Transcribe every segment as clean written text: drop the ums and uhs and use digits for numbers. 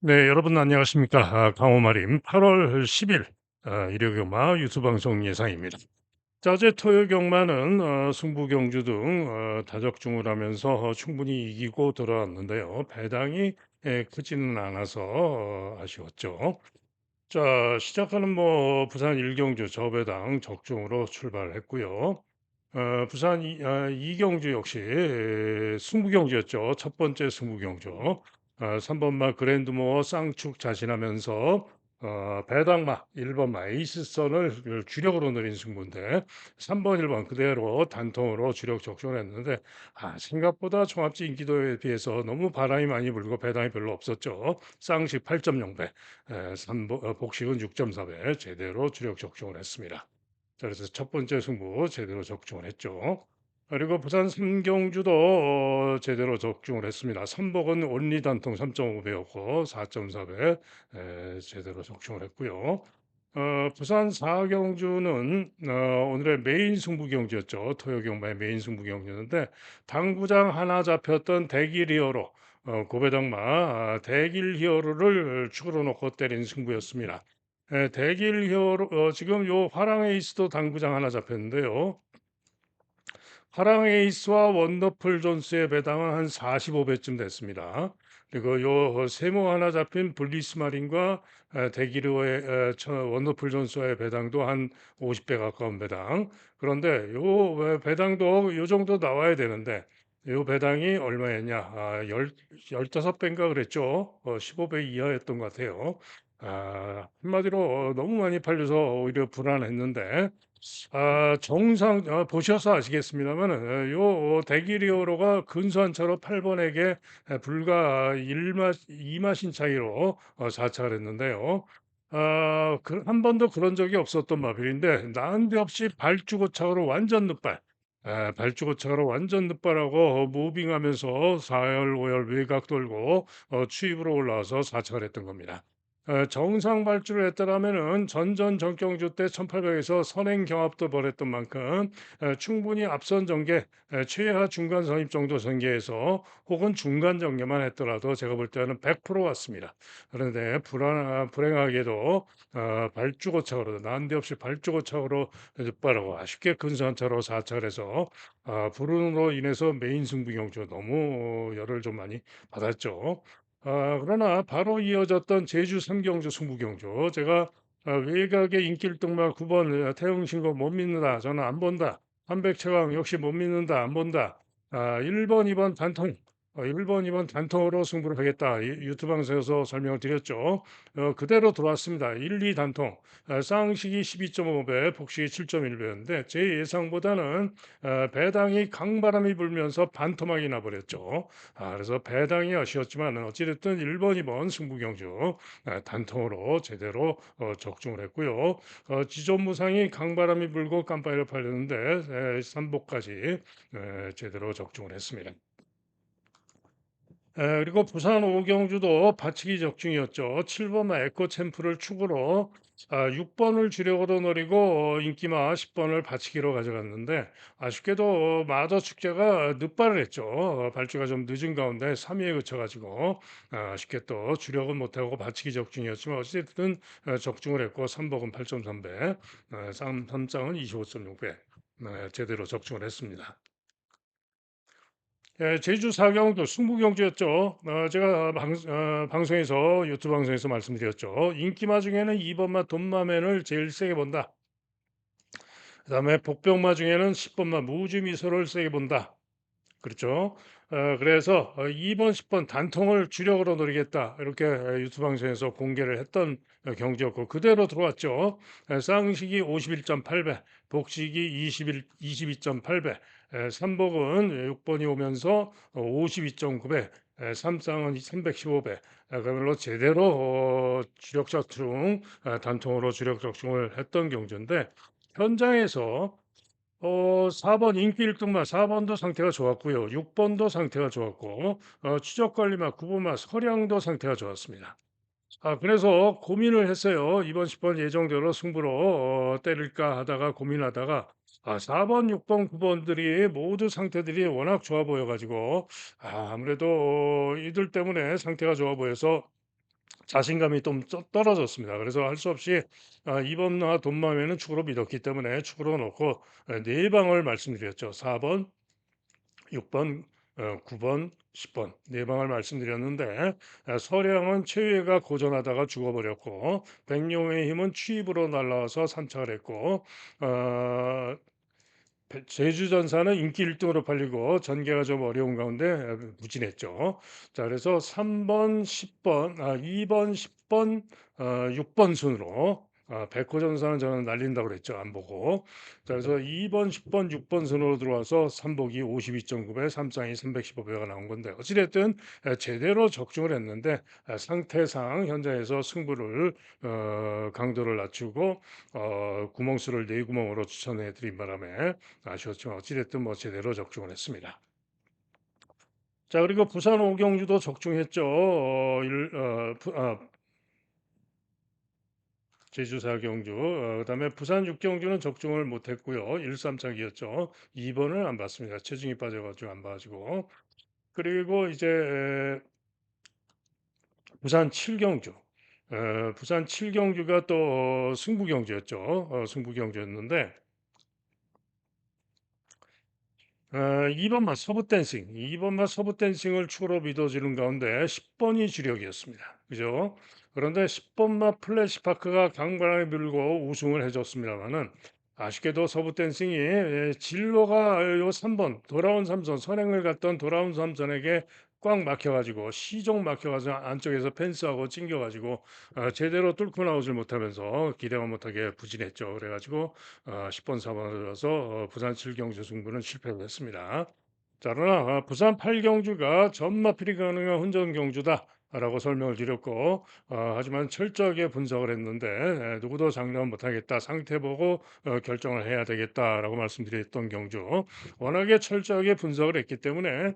네, 여러분 안녕하십니까? 강호마림 8월 10일 일요경마 유튜브 방송 예상입니다. 자, 어제 토요경마는 승부 경주 등 다적중을 하면서 충분히 이기고 돌아왔는데요. 배당이 크지는 않아서 아쉬웠죠. 자, 시작하는 부산 일경주 저배당 적중으로 출발했고요. 부산 이경주 역시 승부경주였죠. 첫 번째 승부경주. 3번마 그랜드모어 쌍축 자신하면서 배당마 1번마 에이스선을 주력으로 노린 승부인데 3번 1번 그대로 단통으로 주력 적중을 했는데 생각보다 종합지 인기도에 비해서 너무 바람이 많이 불고 배당이 별로 없었죠. 쌍식 8.0배, 복식은 6.4배 제대로 주력 적중을 했습니다. 자, 그래서 첫 번째 승부 제대로 적중을 했죠. 그리고 부산 삼경주도 제대로 적중을 했습니다. 삼복은 온리 단통 3.5배였고 4.4배 제대로 적중을 했고요. 부산 사경주는 오늘의 메인 승부 경주였죠. 토요 경마의 메인 승부 경주였는데 당구장 하나 잡혔던 대길 히어로 고배당마 대길 히어로를 축으로 놓고 때린 승부였습니다. 대길 히어로 지금 요 화랑 에이스도 당구장 하나 잡혔는데요. 화랑 에이스와 원더풀 존스의 배당은 한 45배쯤 됐습니다. 그리고 요 세모 하나 잡힌 블리스 마린과 대기류의 원더풀 존스와의 배당도 한 50배 가까운 배당. 그런데 요 배당도 요 정도 나와야 되는데 요 배당이 얼마였냐? 15배인가 그랬죠. 15배 이하였던 것 같아요. 한마디로 너무 많이 팔려서 오히려 불안했는데 정상 보셔서 아시겠습니다만은 요 대기리오로가 근소한 차로 8번에게 불과 1마 2마신 차이로 자차를 했는데요. 한 번도 그런 적이 없었던 마필인데 난데없이 발주고착으로 완전 늑발. 발주고착으로 완전 늑발하고 무빙하면서 4열, 5열 외곽 돌고 추입으로 올라와서 사착을 했던 겁니다. 정상 발주를 했더라면은 전전 정경주 때 1800에서 선행 경합도 벌였던 만큼 충분히 앞선 전개 최하 중간 선입 정도 전개에서 혹은 중간 전개만 했더라도 제가 볼 때는 100% 왔습니다. 그런데 불행하게도 발주고착으로 난데없이 발주고착으로 빠르고 아쉽게 근소한 차로 사착을 해서 불운으로 인해서 메인 승부 경주 너무 열을 좀 많이 받았죠. 그러나 바로 이어졌던 제주 삼경주 승부경주 제가 외곽의 인길동마 9번 태웅신고 못 믿는다 저는 안 본다 한백채광 역시 못 믿는다 안 본다 1번 2번 단통 1번 2번 단통으로 승부를 하겠다 유튜브 방송에서 설명을 드렸죠. 그대로 들어왔습니다. 1, 2 단통 쌍식이 12.5배 복식이 7.1배였는데 제 예상보다는 배당이 강바람이 불면서 반토막이 나버렸죠. 그래서 배당이 아쉬웠지만 어찌됐든 1번, 2번 승부경주 단통으로 제대로 적중을 했고요. 지존무상이 강바람이 불고 깜빡이를 팔렸는데 3복까지 제대로 적중을 했습니다. 그리고 부산 오경주도 받치기 적중이었죠. 7번 에코 챔프를 축으로 6번을 주력으로 노리고 인기마 10번을 받치기로 가져갔는데 아쉽게도 마더 축제가 늦발을 했죠. 발주가 좀 늦은 가운데 3위에 그쳐가지고 아쉽게 또 주력은 못하고 받치기 적중이었지만 어쨌든 적중을 했고 3복은 8.3배, 3장은 25.6배 제대로 적중을 했습니다. 제주 사경도 승부경주였죠. 제가 방송에서 유튜브 방송에서 말씀드렸죠. 인기마 중에는 2번마 돈마맨을 제일 세게 본다. 그다음에 복병마 중에는 10번마 무주미소를 세게 본다. 그렇죠. 그래서 2번, 10번 단통을 주력으로 노리겠다. 이렇게 유튜브 방송에서 공개를 했던 경주였고 그대로 들어왔죠. 쌍식이 51.8배, 복식이 22.8배, 삼복은 6번이 오면서 52.9배, 삼쌍은 315배. 그야말로 제대로 주력 적중, 단통으로 주력 적중을 했던 경주인데 현장에서 4번 인기 1등마 4번도 상태가 좋았고요. 6번도 상태가 좋았고 추적 관리마 9번마 서량도 상태가 좋았습니다. 그래서 고민을 했어요. 2번 10번 예정대로 승부로 때릴까 하다가 고민하다가 4번 6번 9번들이 모두 상태들이 워낙 좋아 보여 가지고 아무래도 이들 때문에 상태가 좋아 보여서 자신감이 좀 떨어졌습니다. 그래서 할 수 없이 2번과 돈마면은 축으로 믿었기 때문에 축으로 놓고 네 방을 말씀드렸죠. 4 번, 6번, 9번, 10번 네 방을 말씀드렸는데 서량은 최유애가 고전하다가 죽어버렸고 백룡의 힘은 취입으로 날라와서 산책을 했고 어 제주전사는 인기 1 등으로 팔리고 전개가 좀 어려운 가운데 부진했죠. 자 그래서 3번 10번 2번 10번 6번 순으로 백호전사는 저는 날린다고 그랬죠, 안 보고. 자 그래서 2번 10번 6번 순으로 들어와서 삼복이 52.9배 삼쌍이 315배가 나온 건데 어찌 됐든 제대로 적중을 했는데 상태상 현장에서 승부를 강도를 낮추고 구멍수를 4 구멍으로 추천해 드린 바람에 아쉬웠지만 어찌 됐든 뭐 제대로 적중을 했습니다. 자 그리고 부산 오경주도 적중했죠. 제주 4경주 그다음에 부산 6경주는 적중을 못 했고요. 1-3착이었죠. 2 번을 안 봤습니다. 체중이 빠져 가지고 안 봐 가지고. 그리고 이제 부산 7경주. 부산 7경주가 또 승부경주였죠. 승부경주였는데 2 번만 서브 댄싱, 2 번만 서브 댄싱을 추가로 믿어지는 가운데 10 번이 주력이었습니다. 그죠? 그런데 10 번만 플래시파크가 강바람에 밀고 우승을 해 줬습니다마는 아쉽게도 서브 댄싱이 진로가 요 3번 돌아온 삼선 선행을 갔던 돌아온 삼선에게 꽉 막혀 가지고 시종 막혀 가지고 안쪽에서 펜스하고 찡겨 가지고 제대로 뚫고 나오질 못하면서 기대와 못하게 부진했죠. 그래 가지고 10번 4 번을 들어서 부산 7경주 승부는 실패를 했습니다. 자 그러나 부산 8경주가 전마필이 가능한 혼전 경주다라고 설명을 드렸고 하지만 철저하게 분석을 했는데 누구도 장담 못하겠다. 상태 보고 결정을 해야 되겠다라고 말씀드렸던 경주. 워낙에 철저하게 분석을 했기 때문에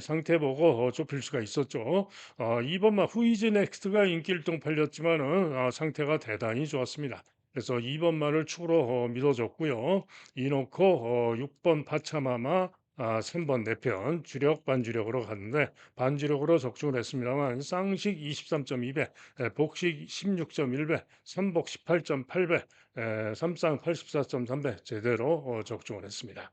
상태 보고 좁힐 수가 있었죠. 2번마 후이즈 넥스트가 인기 일동 팔렸지만은 상태가 대단히 좋았습니다. 그래서 2번 말을 축으로 믿어줬고요. 이놓고 6번 파차마마 3번 내편 주력 반주력으로 갔는데 반주력으로 적중을 했습니다만 쌍식 23.2배, 복식 16.1배, 삼복 18.8배, 삼쌍 84.3배 제대로 적중을 했습니다.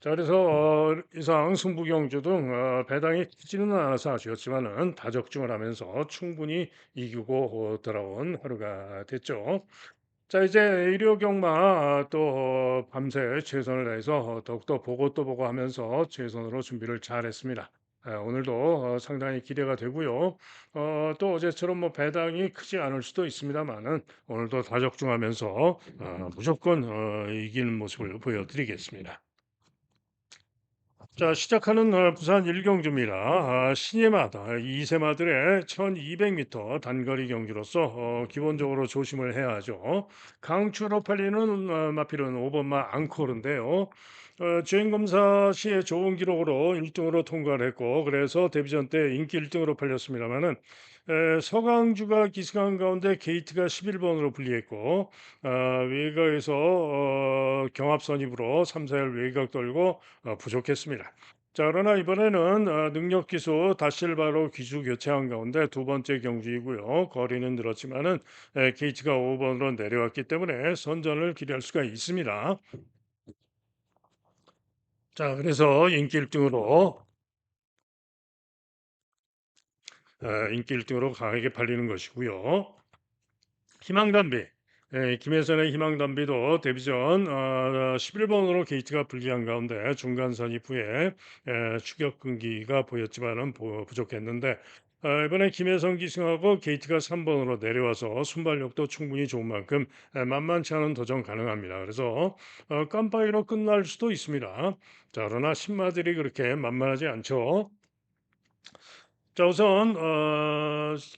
자 그래서 이상 승부경주 등 배당이 크지는 않아서 아쉬웠지만은 다적중을 하면서 충분히 이기고 돌아온 하루가 됐죠. 자 이제 일요 경마 또 밤새 최선을 다해서 더욱더 보고 또 보고 하면서 최선으로 준비를 잘했습니다. 오늘도 상당히 기대가 되고요. 또 어제처럼 뭐 배당이 크지 않을 수도 있습니다만은 오늘도 다적중하면서 무조건 이기는 모습을 보여드리겠습니다. 자 시작하는 부산 일경주입니다. 신예맛 2세마들의 1200m 단거리 경주로서 기본적으로 조심을 해야 하죠. 강추로 팔리는 마필은 5번마 앙코르인데요. 주행검사 시에 좋은 기록으로 1등으로 통과를 했고 그래서 데뷔전 때 인기 1등으로 팔렸습니다마는 서강주가 기승한 가운데 게이트가 11번으로 불리했고 외곽에서 경합 선입으로 3사열 외곽 돌고 부족했습니다. 자 그러나 이번에는 능력 기수 다실바로 기수 교체한 가운데 두 번째 경주이고요. 거리는 늘었지만은 게이트가 5번으로 내려왔기 때문에 선전을 기대할 수가 있습니다. 자 그래서 인기 1등으로 강하게 팔리는 것이고요. 희망담비. 김혜선의 희망담비도 데뷔전 11번으로 게이트가 불리한 가운데 중간 선입 후에 추격 끈기가 보였지만은 부족했는데 이번에 김혜선 기승하고 게이트가 3번으로 내려와서 순발력도 충분히 좋은 만큼 만만치 않은 도전 가능합니다. 그래서 깜빡이로 끝날 수도 있습니다. 자 그러나 신마들이 그렇게 만만하지 않죠. 자 우선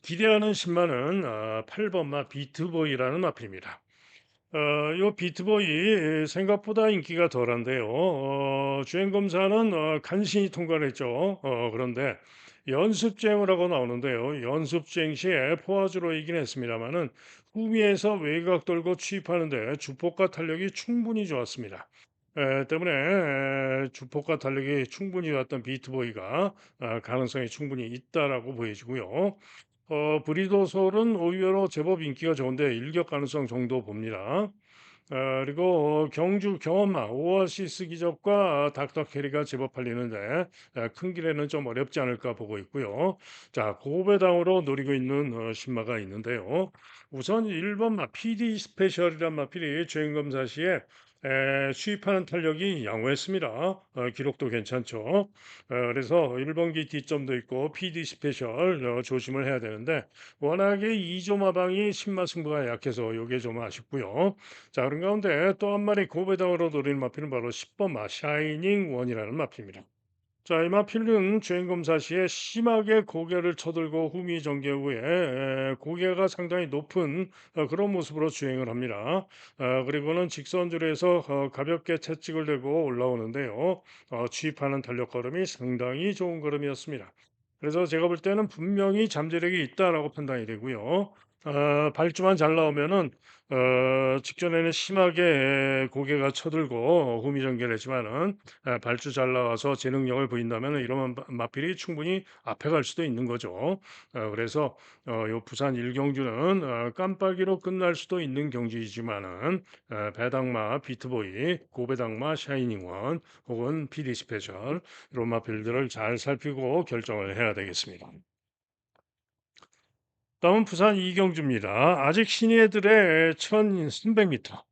기대하는 신마는 8 번마 비트보이라는 마필입니다. 요 비트보이 생각보다 인기가 덜한데요. 주행 검사는 간신히 통과를 했죠. 그런데 연습주행을 하고 나오는데요. 연습주행 시에 포화주로 이긴 했습니다마는 후미에서 외곽 돌고 추입하는데 주폭과 탄력이 충분히 좋았습니다. 때문에 주폭과 탄력이 충분히 좋았던 비트보이가 가능성이 충분히 있다라고 보여지고요. 브리더솔은 의외로 제법 인기가 좋은데 일격 가능성 정도 봅니다. 그리고 경주 경험마 오아시스 기적과 닥터 캐리가 제법 팔리는데 큰 길에는 좀 어렵지 않을까 보고 있고요. 자, 고배당으로 노리고 있는 신마가 있는데요. 우선 1번 마 PD 스페셜이란 마필이 주행검사 시에 수입하는 탄력이 양호했습니다. 기록도 괜찮죠. 그래서 1번 기 뒷점도 있고 PD 스페셜 조심을 해야 되는데 워낙에 2조 마방이 신마 승부가 약해서 이게 좀 아쉽고요. 자, 그런 가운데 또 한 마리 고배당으로 노리는 마필은 바로 10번 마 샤이닝 원이라는 마필입니다. 자, 이 마필은 주행검사 시에 심하게 고개를 쳐들고 후미 전개 후에 고개가 상당히 높은 그런 모습으로 주행을 합니다. 그리고는 직선줄에서 가볍게 채찍을 대고 올라오는데요. 취입하는 달력 걸음이 상당히 좋은 걸음이었습니다. 그래서 제가 볼 때는 분명히 잠재력이 있다라고 판단이 되고요. 발주만 잘 나오면은 직전에는 심하게 고개가 쳐들고 후미 전개를 했지만은 발주 잘 나와서 재능력을 보인다면 이런 마필이 충분히 앞에 갈 수도 있는 거죠. 그래서 요 부산 일경주는 깜빡이로 끝날 수도 있는 경주이지만은 배당마 비트보이, 고배당마 샤이닝원 혹은 PD 스페셜 이런 마필들을 잘 살피고 결정을 해야 되겠습니다. 다음은 부산 이경주입니다. 아직 신예들의 1300m,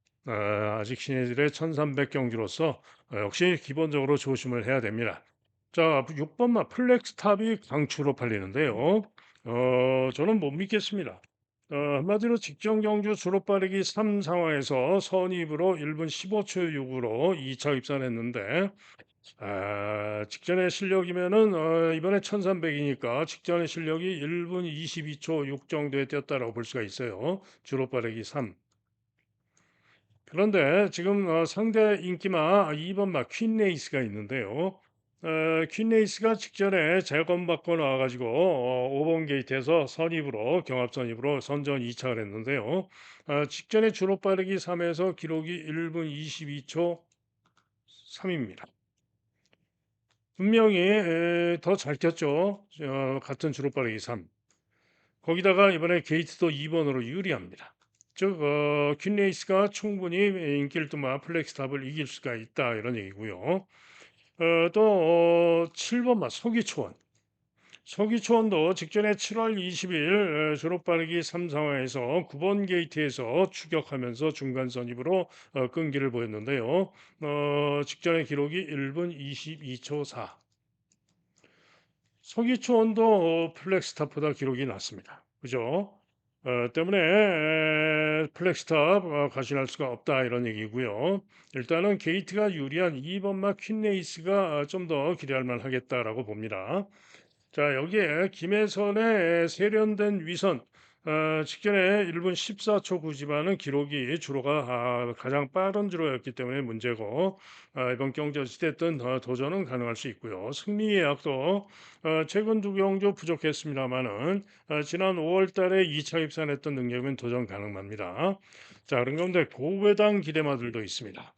아직 신예들의 1300 경주로서 역시 기본적으로 조심을 해야 됩니다. 자, 6번 마 플렉스탑이 강추로 팔리는데요. 저는 못 믿겠습니다. 한마디로 직전 경주 주로 빠르기 3 상황에서 선입으로 1분 15초 6으로 2차 입산했는데 직전의 실력이면은 이번에 1300이니까 직전의 실력이 1분 22초 6 정도에 뛰었다라고 볼 수가 있어요. 주로 빠르기 3. 그런데 지금 상대 인기마 2번 마 퀸레이스가 있는데요. 퀸레이스가 직전에 재검받고 나와가지고 5번 게이트에서 선입으로 경합 선입으로 선전 2착을 했는데요. 직전에 주로 빠르기 3에서 기록이 1분 22초 3입니다. 분명히 더 잘 뛰었죠. 같은 주로 빠르기 3. 거기다가 이번에 게이트도 2번으로 유리합니다. 즉 퀸레이스가 충분히 인길도마 플렉스탑을 이길 수가 있다 이런 얘기고요. 또 7번마 서기초원. 서기초원도 직전에 7월 20일 졸업 빠르기 3 상황에서 9번 게이트에서 추격하면서 중간 선입으로 끈기를 보였는데요. 직전의 기록이 1분 22초 4. 서기초원도 플렉스탑보다 기록이 낮습니다. 그죠? 때문에 플렉스탑 가신할 수가 없다 이런 얘기고요. 일단은 게이트가 유리한 2번 마 퀸레이스가 좀 더 기대할 만하겠다라고 봅니다. 자, 여기에 김혜선의 세련된 위선 직전에 1분 14초 9지만은 기록이 주로가 가장 빠른 주로였기 때문에 문제고 이번 경기 어찌됐든 도전은 가능할 수 있고요. 승리 예약도 최근 두 경주 부족했습니다만은 지난 5월 달에 2차 입산했던 능력은 도전 가능합니다. 자, 그런 가운데 고배당 기대마들도 있습니다.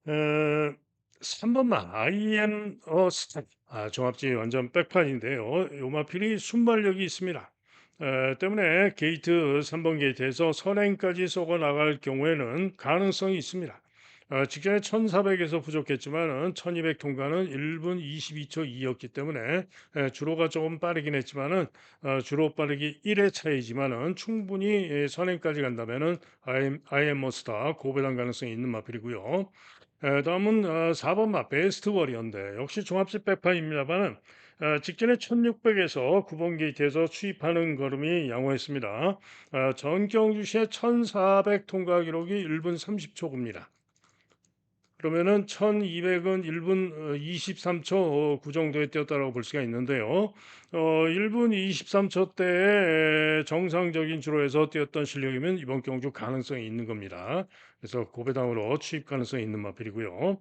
에, 3번만 IM 스타 종합지 완전 백판인데요. 요마필이 순발력이 있습니다. 때문에 게이트 3번 게이트에서 선행까지 쏘고 나갈 경우에는 가능성이 있습니다. 직전에 1400에서 부족했지만은 1200 통과는 1분 22초 2였기 때문에 주로가 조금 빠르긴 했지만은 주로 빠르기 1의 차이지만은 충분히 선행까지 간다면은 IM 머스타 고배당 가능성이 있는 마필이고요. 다음은 4번 마 베스트 워리어인데 역시 종합식 백파입니다만은 직전에 1600에서 9번 게이트에서 추입하는 걸음이 양호했습니다. 전경주시의 1400 통과 기록이 1분 30초입니다. 그러면은 1200은 1분 23초 9 정도에 뛰었다라고 볼 수가 있는데요. 1분 23초 때에 정상적인 주로에서 뛰었던 실력이면 이번 경주 가능성이 있는 겁니다. 그래서 고배당으로 취입 가능성이 있는 마필이고요.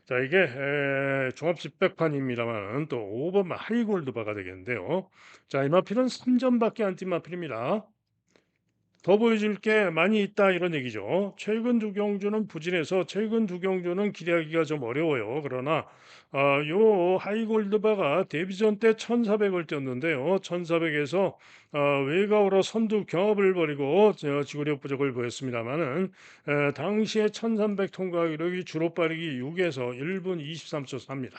자, 이게 종합식 백판입니다만 또 5번 하이골드바가 되겠는데요. 자, 이 마필은 3점밖에 안 뛴 마필입니다. 더 보여줄 게 많이 있다 이런 얘기죠. 최근 두 경주는 부진해서 최근 두 경주는 기대하기가 좀 어려워요. 그러나 요 하이골드바가 데뷔전 때 1,400을 뛰었는데요. 1,400에서 외곽으로 선두 경합을 벌이고 지구력 부족을 보였습니다만은 당시에 1,300 통과 기록이 주로 빠르기 6에서 1분 23초 4입니다.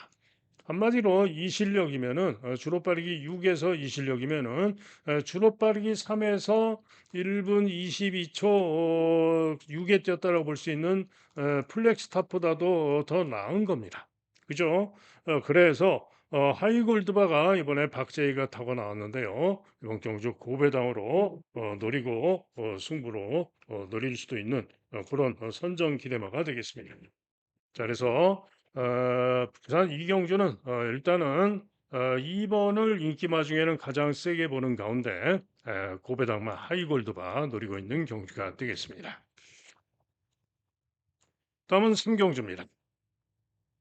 한마디로 이 실력이면은 주로 빠르기 6에서 이 실력이면은 주로 빠르기 3에서 1분 22초 6에 뛰었다라고 볼 수 있는 플렉스탑보다도 더 나은 겁니다. 그죠? 그래서 하이골드바가 이번에 박재희가 타고 나왔는데요. 이번 경주 고배당으로 노리고 승부로 노릴 수도 있는 그런 선정 기대마가 되겠습니다. 자, 그래서 부산 이경주는 일단은 2번을 인기마 중에는 가장 세게 보는 가운데 고배당마 하이골드바 노리고 있는 경주가 되겠습니다. 다음은 3경주입니다.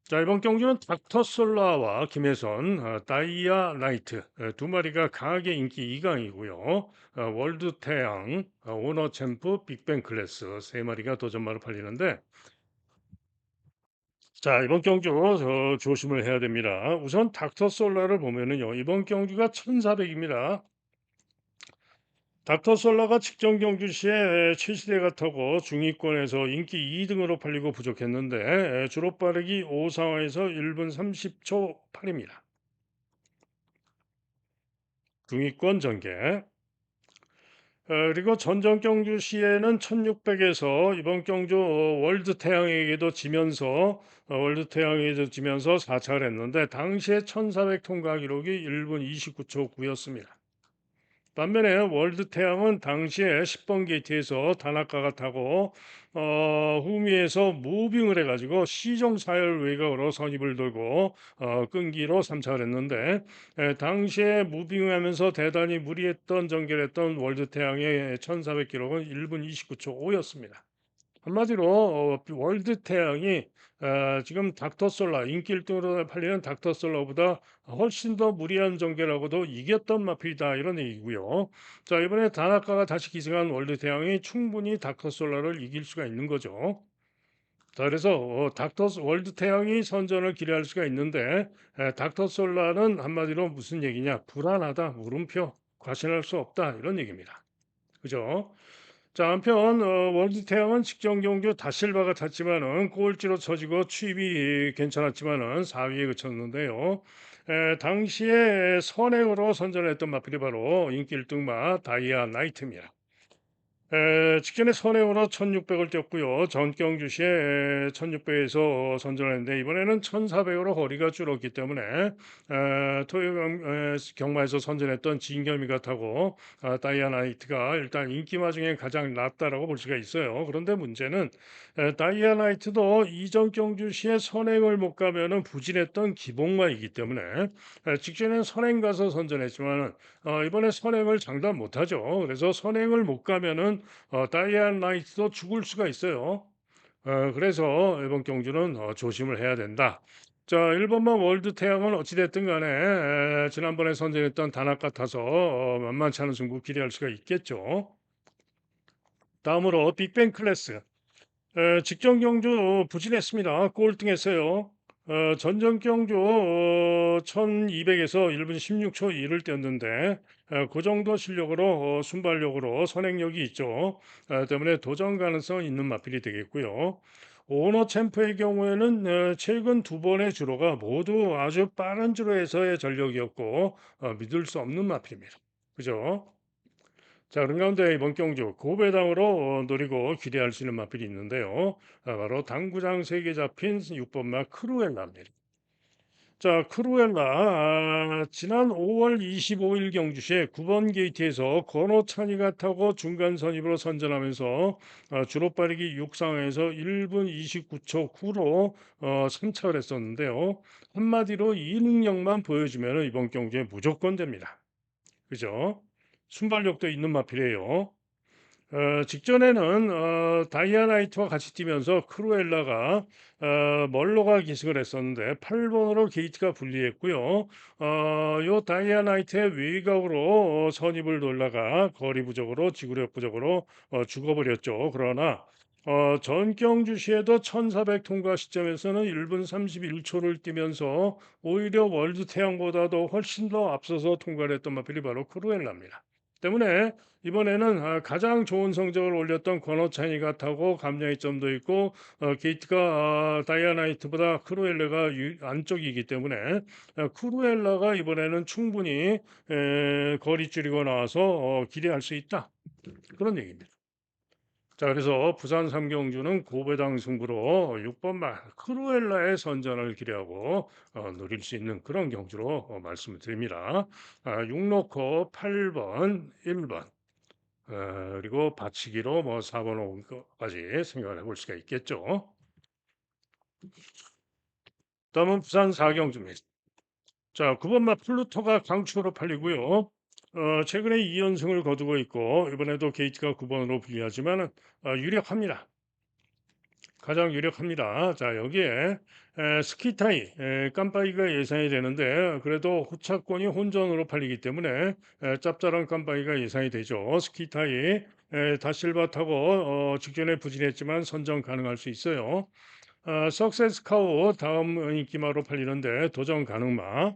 자, 이번 경주는 닥터솔라와 김혜선, 다이아 나이트 두 마리가 강하게 인기 2강이고요. 월드 태양, 오너 챔프, 빅뱅 클래스 세 마리가 도전마로 팔리는데 자, 이번 경주 조심을 해야 됩니다. 우선 닥터 솔라를 보면은요. 이번 경주가 1,400입니다. 닥터 솔라가 직전 경주 시에 최시대가 타고 중위권에서 인기 2등으로 팔리고 부족했는데 주로 빠르기 5상황에서 1분 30초 8입니다. 중위권 전개. 그리고 전전 경주 시에는 1,600에서 이번 경주 월드 태양에게도 지면서 월드 태양에게도 지면서 4차를 했는데 당시에 1,400 통과 기록이 1분 29초 9였습니다. 반면에 월드 태양은 당시에 10번 게이트에서 다나카가 타고 후미에서 무빙을 해가지고 시종 사열 외곽으로 선입을 돌고 끈기로 3차를 했는데 당시에 무빙하면서 대단히 무리했던 전개했던 월드 태양의 1,400 기록은 1분 29초 5였습니다. 한마디로 월드 태양이 지금 닥터솔라 인기 1등으로 팔리는 닥터솔라보다 훨씬 더 무리한 전개라고도 이겼던 마필이다 이런 얘기고요. 자, 이번에 다나카가 다시 기승한 월드 태양이 충분히 닥터솔라를 이길 수가 있는 거죠. 자, 그래서 월드 태양이 선전을 기대할 수가 있는데 닥터솔라는 한마디로 무슨 얘기냐? 불안하다, 물음표, 과신할 수 없다 이런 얘기입니다. 그죠? 자, 한편 월드 태양은 직전 경주 다실바가 탔지만은 꼴찌로 처지고 취입이 괜찮았지만은 4위에 그쳤는데요. 당시에 선행으로 선전했던 마필이 바로 인기 1등마 다이아 나이트입니다. 직전에 선행으로 1,600을 뛰었고요. 전경주 시에 1,600에서 선전했는데 이번에는 1,400으로 거리가 줄었기 때문에 토요 경마에서 선전했던 진겸이가 타고 다이아나이트가 일단 인기마 중에 가장 낫다라고 볼 수가 있어요. 그런데 문제는 다이아나이트도 이전 경주 시에 선행을 못 가면은 부진했던 기복마이기 때문에 직전엔 선행 가서 선전했지만 이번에 선행을 장담 못하죠. 그래서 선행을 못 가면은 다이아나이트도 죽을 수가 있어요. 그래서 이번 경주는 조심을 해야 된다. 자, 1번만 월드 태양은 어찌됐든 간에 지난번에 선정했던 단합 같아서 만만치 않은 승부 기대할 수가 있겠죠. 다음으로 빅뱅 클래스. 직전 경주 부진했습니다. 꼴등했어요. 전전 경주 1200에서 1분 16초 2를 뛰었는데 그 정도 실력으로 순발력으로 선행력이 있죠. 때문에 도전 가능성 있는 마필이 되겠고요. 오너 챔프의 경우에는 최근 두 번의 주로가 모두 아주 빠른 주로에서의 전력이었고 믿을 수 없는 마필입니다. 그죠? 자, 그런 가운데 이번 경주 고배당으로 노리고 기대할 수 있는 마필이 있는데요. 바로 당구장 3개 잡힌 6번마 크루엘라입니다. 자, 크루엘라 지난 5월 25일 경주시에 9번 게이트에서 권호찬이가 타고 중간 선입으로 선전하면서 주로 빠르기 6상에서 1분 29초 9로 3차를 했었는데요. 한마디로 이 능력만 보여주면 이번 경주에 무조건 됩니다. 그죠? 순발력도 있는 마필이에요. 직전에는 다이아나이트와 같이 뛰면서 크루엘라가 멀로가 기승을 했었는데 8 번으로 게이트가 불리했고요. 요 다이아나이트의 외곽으로 선입을 돌다가 거리 부족으로 지구력 부족으로 죽어버렸죠. 그러나 전 경주 시에도 1400 통과 시점에서는 1분 31 초를 뛰면서 오히려 월드 태양보다도 훨씬 더 앞서서 통과를 했던 마필이 바로 크루엘라입니다. 때문에 이번에는 가장 좋은 성적을 올렸던 권호찬이가 타고 감량의 점도 있고 게이트가 다이아나이트보다 크루엘라가 안쪽이기 때문에 크루엘라가 이번에는 충분히 거리 줄이고 나와서 기대할 수 있다. 그런 얘기입니다. 자, 그래서 부산 삼경주는 고배당 승부로 6번만 크루엘라의 선전을 기대하고 노릴 수 있는 그런 경주로 말씀을 드립니다. 6놓고 8번, 1번 그리고 받치기로 뭐 4번, 5번까지 생각을 해볼 수가 있겠죠. 다음은 부산 사경주입니다. 자, 9번마 플루토가 강추로 팔리고요. 최근에 2연승을 거두고 있고 이번에도 게이트가 9번으로 불리하지만 유력합니다. 가장 유력합니다. 자, 여기에 스키타이 깜빡이가 예상이 되는데 그래도 후차권이 혼전으로 팔리기 때문에 짭짤한 깜빡이가 예상이 되죠. 스키타이 다실바 타고 직전에 부진했지만 선정 가능할 수 있어요. 석세스 카우 다음 인기마로 팔리는데 도전 가능마.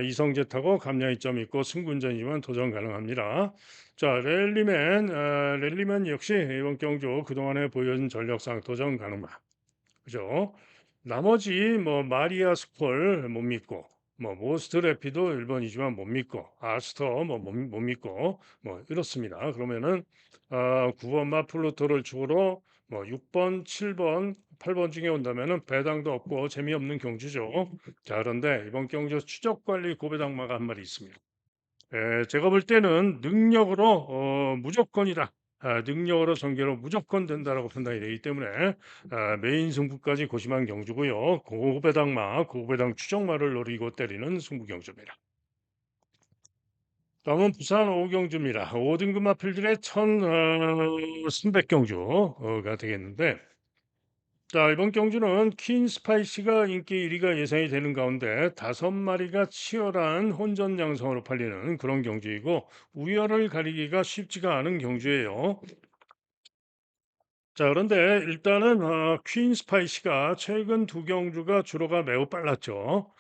이성재 타고 감량이 점 있고 승군전이지만 도전 가능합니다. 자, 랠리맨 역시 이번 경주 그동안에 보여준 전력상 도전 가능마. 그죠? 나머지 뭐 마리아 스콜 못 믿고 뭐 모스트 래피도 1번이지만 못 믿고 아스터 뭐 못 믿고 뭐 이렇습니다. 그러면은 9번 마플루토를 주로 뭐 6번, 7번, 8번 중에 온다면은 배당도 없고 재미없는 경주죠. 자, 그런데 이번 경주 추적 관리 고배당마가 한 마리 있습니다. 제가 볼 때는 능력으로 무조건이다. 능력으로 전개로 무조건 된다라고 판단이 되기 때문에 메인 승부까지 고심한 경주고요. 고배당 추적마를 노리고 때리는 승부 경주입니다. 다음은 부산 오경주입니다. 5등급 마필들의 1300 경주가 되겠는데 자, 이번 경주는 퀸 스파이시가 인기 1위가 예상이 되는 가운데 5마리가 치열한 혼전 양성으로 팔리는 그런 경주이고 우열을 가리기가 쉽지가 않은 경주예요. 자, 그런데 일단은 퀸 스파이시가 최근 두 경주가 주로가 매우 빨랐죠.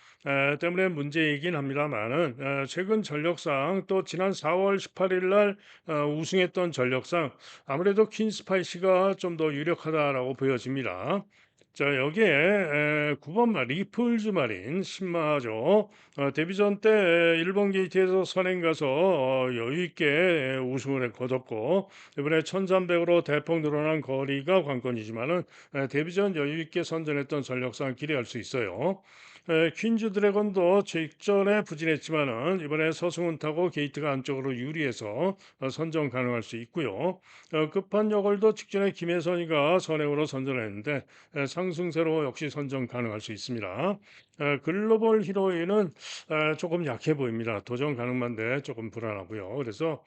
때문에 문제이긴 합니다만은 최근 전력상 또 지난 4월 18일 날 우승했던 전력상 아무래도 퀸 스파이시가 좀 더 유력하다라고 보여집니다. 자, 여기에 9번마 리플즈 마린 신마죠. 데뷔전 때 1번 게이트에서 선행 가서 여유 있게 우승을 거뒀고 이번에 1300으로 대폭 늘어난 거리가 관건이지만은 데뷔전 여유 있게 선전했던 전력상 기대할 수 있어요. 퀸즈 드래곤도 직전에 부진했지만은 이번에 서승훈 타고 게이트가 안쪽으로 유리해서 선전 가능할 수 있고요. 급한 여걸도 직전에 김혜선이가 선행으로 선전했는데 상승세로 역시 선전 가능할 수 있습니다. 글로벌 히로인은 조금 약해 보입니다. 도전 가능한데 조금 불안하고요. 그래서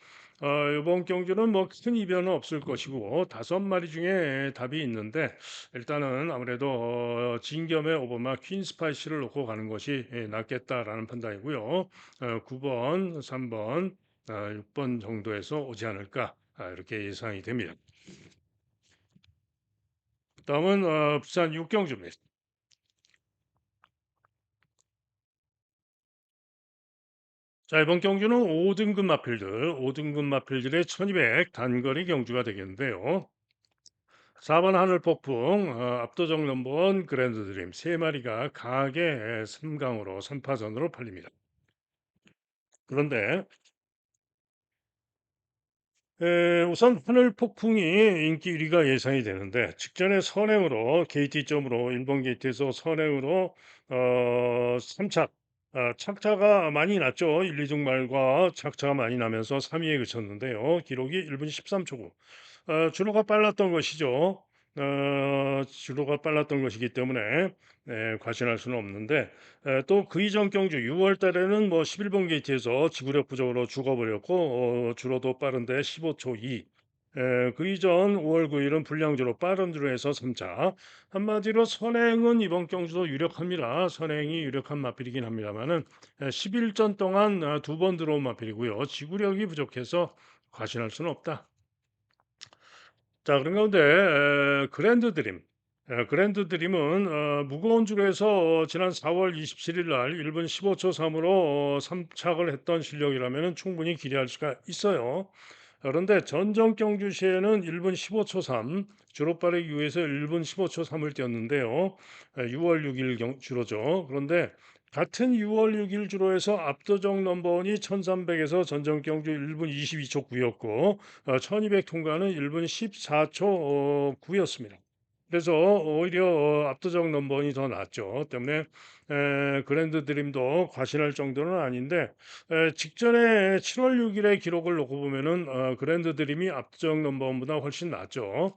이번 경주는 뭐 큰 이변은 없을 것이고 5마리 중에 답이 있는데 일단은 아무래도 진겸의 오버마 퀸스파이시를 놓고 가는 것이 낫겠다라는 판단이고요. 9번, 3번, 6번 정도에서 오지 않을까 이렇게 예상이 됩니다. 다음은 부산 육경주입니다. 자, 이번 경주는 5등급 마필들의 1200 단거리 경주가 되겠는데요. 4번 하늘 폭풍, 압도적 넘버원 그랜드 드림 3마리가 강하게 3강으로 3파전으로 팔립니다. 그런데 우선 하늘 폭풍이 인기 1위가 예상이 되는데 직전에 선행으로 게이트점으로 1번 게이트에서 선행으로 3착 착차가 많이 났죠. 1, 2등 말과 착차가 많이 나면서 3위에 그쳤는데요. 기록이 1분 13초고 주로가 빨랐던 것이죠. 주로가 빨랐던 것이기 때문에 과신할 수는 없는데 또 그 이전 경주 6월 달에는 뭐 11번 게이트에서 지구력 부족으로 죽어버렸고 주로도 빠른데 15초 2. 그 이전 5월 9 일은 불량주로 빠른 주로 해서 3차. 한마디로 선행은 이번 경주도 유력합니다. 선행이 유력한 마필이긴 합니다만은 10일전 동안 두 번 들어온 마필이고요. 지구력이 부족해서 과신할 수는 없다. 자, 그런 가운데 그랜드 드림. 그랜드 드림은 무거운 줄에서 지난 4월 27일 날 1분 15초 3으로 삼착을 했던 실력이라면 충분히 기대할 수가 있어요. 그런데 전정 경주 시에는 1분 15초 3, 주로 빠르기 위해서 1분 15초 3을 뛰었는데요. 6월 6일 주로죠. 그런데 같은 6월 6일 주로에서 압도적 넘버원이 1300에서 전정 경주 1분 22초 9였고 1200 통과는 1분 14초 9였습니다. 그래서 오히려 압도적 넘버원이 더 낫죠. 때문에 그랜드 드림도 과신할 정도는 아닌데 직전에 7월 6일의 기록을 놓고 보면은 그랜드 드림이 압도적 넘버원보다 훨씬 낫죠.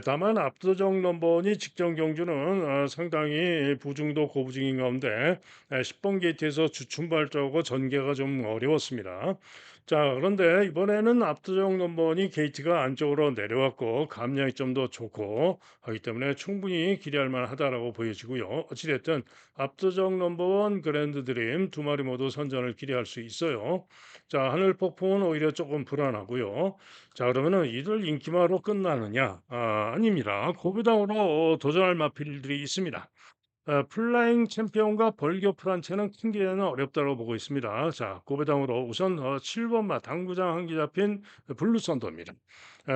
다만 압도적 넘버원이 직전 경주는 상당히 부중도 고부중인 가운데 10번 게이트에서 주춤발자하고 전개가 좀 어려웠습니다. 자, 그런데 이번에는 압도적 넘버원이 게이트가 안쪽으로 내려왔고 감량이 좀 더 좋고 하기 때문에 충분히 기대할 만하다라고 보여지고요. 어찌됐든 압도적 넘버원 그랜드 드림 두 마리 모두 선전을 기대할 수 있어요. 자, 하늘 폭풍은 오히려 조금 불안하고요. 자, 그러면은 이들 인기마로 끝나느냐? 아닙니다. 고비당으로 도전할 마필들이 있습니다. 플라잉 챔피언과 벌교 프란체는 큰 기대는 어렵다고 보고 있습니다. 자, 고배당으로 우선 7번마 당구장 한 개 잡힌 블루 썬더입니다.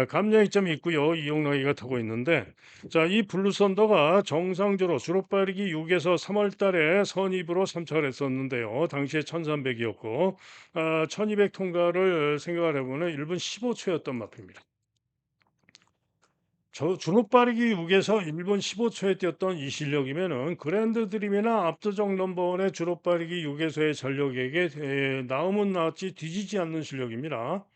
감량이 좀 있고요. 이용락이가 타고 있는데, 자, 이 블루 썬더가 정상적으로 주로 빠르기 6에서 3월 달에 선입으로 참착을 했었는데요. 당시에 1300이었고, 1200 통과를 생각을 해보면 1분 15초였던 마표입니다. 주로 빠르기 6에서 1분 15초에 뛰었던 이 실력이면은 그랜드 드림이나 압도적 넘버원의 주로 빠르기 6에서의 전력에게 나오면 나왔지 뒤지지 않는 실력입니다.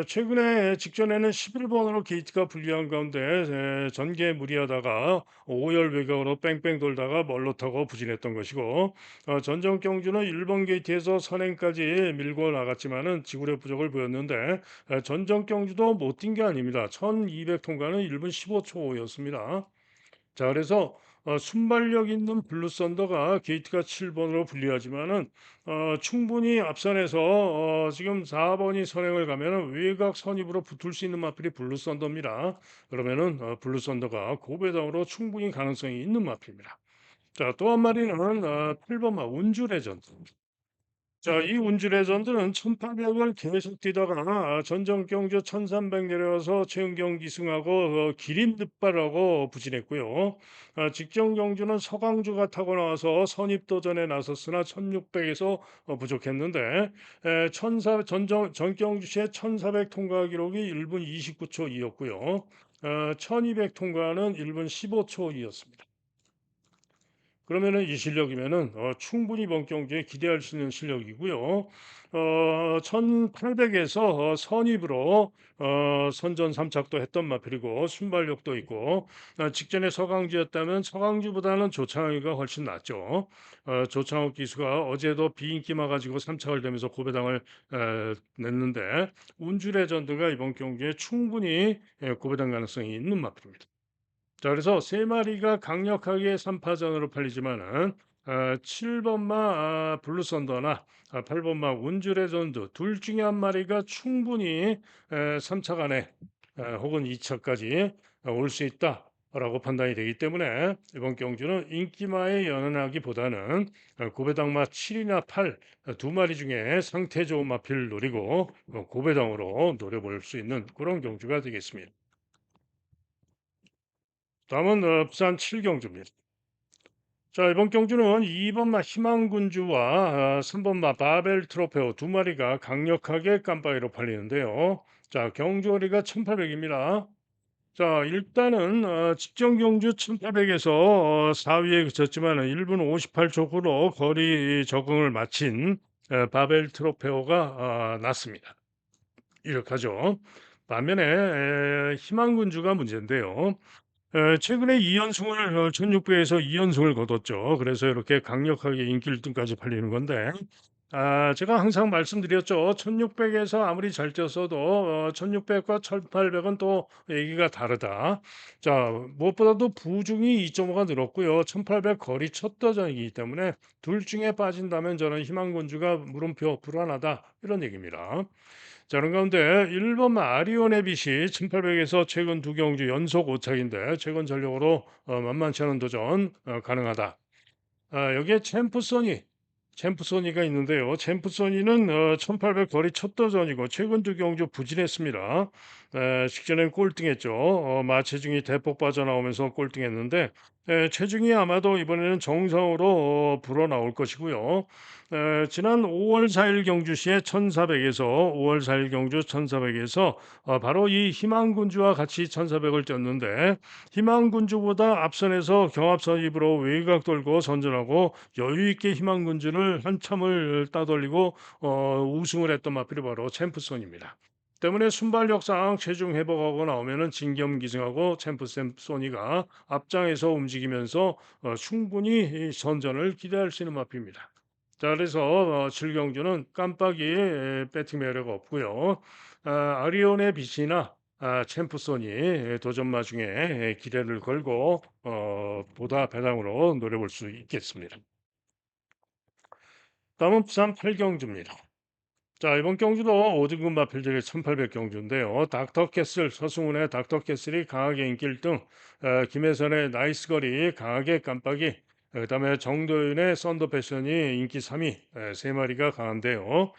최근에 직전에는 11번으로 게이트가 불리한 가운데 전개 무리하다가 5열 외곽으로 뺑뺑 돌다가 멀로 타고 부진했던 것이고 전정 경주는 1번 게이트에서 선행까지 밀고 나갔지만은 지구력 부족을 보였는데 전정 경주도 못 뛴 게 아닙니다. 1200 통과는 1분 15초였습니다. 자, 그래서 순발력 있는 블루 썬더가 게이트가 7번으로 불리하지만은 충분히 앞선에서 지금 4번이 선행을 가면은 외곽 선입으로 붙을 수 있는 마필이 블루 썬더입니다. 그러면은 블루 썬더가 고배당으로 충분히 가능성이 있는 마필입니다. 자, 또 한 마리는 8번마 운주 레전드. 자, 이 운주 레전드는 1800을 계속 뛰다가 전정경주 1300 내려와서 최은경 기승하고 기린 득발하고 부진했고요. 직전 경주는 서강주가 타고 나와서 선입도전에 나섰으나 1600에서 부족했는데 1400 전경주시의 1400 통과 기록이 1분 29초 2였고요. 1200 통과는 1분 15초 2였습니다. 그러면은 이 실력이면은 충분히 이번 경기에 기대할 수 있는 실력이고요. 1800에서 선입으로 선전 3착도 했던 마필이고 순발력도 있고 직전에 서강주였다면 서강주보다는 조창욱이가 훨씬 낫죠. 조창욱 기수가 어제도 비인기마 가지고 3착을 되면서 고배당을 냈는데 운주 레전드가 이번 경기에 충분히 고배당 가능성이 있는 마필입니다. 자, 그래서 세 마리가 강력하게 3파전으로 팔리지만은 7번마 블루 썬더나 8번마 운주 레전드 둘 중에 한 마리가 충분히 3차 간에 혹은 2차까지 올 수 있다라고 판단이 되기 때문에 이번 경주는 인기마에 연연하기보다는 고배당마 7이나 8 두 마리 중에 상태 좋은 마필 노리고 고배당으로 노려볼 수 있는 그런 경주가 되겠습니다. 다음은 부산 7경주입니다. 자, 이번 경주는 2번마 희망군주와 3번마 바벨 트로페오 두 마리가 강력하게 깜빡이로 팔리는데요. 자, 경주거리가 1800입니다. 자, 일단은 직전 경주 1800에서 4위에 그쳤지만 1분 58초 후로 거리 적응을 마친 바벨 트로페오가 났습니다. 이렇게하죠. 반면에 희망군주가 문제인데요. 최근에 2연승을 1600에서 2연승을 거뒀죠. 그래서 이렇게 강력하게 인기 1등까지 팔리는 건데 제가 항상 말씀드렸죠. 1600에서 아무리 잘 뛰었어도 1600과 1800은 또 얘기가 다르다. 자, 무엇보다도 부중이 2.5가 늘었고요. 1800 거리 첫 도전이기 때문에 둘 중에 빠진다면 저는 희망군주가 물음표 불안하다. 이런 얘기입니다. 자, 그런 가운데 1번 아리오네 빛이 1800에서 최근 두 경주 연속 오착인데 최근 전력으로 만만치 않은 도전 가능하다. 여기에 챔프소니가 있는데요. 챔프소니는 1800 거리 첫 도전이고 최근 두 경주 부진했습니다. 직전엔 꼴등했죠. 마체중이 대폭 빠져나오면서 꼴등했는데 체중이 아마도 이번에는 정상으로 불어나올 것이고요. 지난 5월 4일 경주 시에 1400에서 5월 4일 경주 1400에서 바로 이 희망군주와 같이 1400을 뛰었는데 희망군주보다 앞선에서 경합선입으로 외곽 돌고 선전하고 여유 있게 희망군주를 한참을 따돌리고 우승을 했던 마필이 바로 챔프손입니다. 때문에 순발력상 체중 회복하고 나오면은 진겸기승하고 챔프소니가 앞장에서 움직이면서 충분히 이 선전을 기대할 수 있는 마필입니다. 자, 그래서 7경주는 깜빡이 배팅 매력 없고요. 아리온의 빛이나 챔프손이 도전마 중에 기대를 걸고 보다 배당으로 노려볼 수 있겠습니다. 다음은 부산 8경주입니다. 자, 이번 경주도 5등급 마필들의 1800경주인데요. 닥터캐슬, 서승훈의 닥터캐슬이 강하게 인기 1등, 김혜선의 나이스 거리 강하게 깜빡이, 그다음에 정도윤의 썬더 패션이 인기 3위, 세 마리가 강한데요.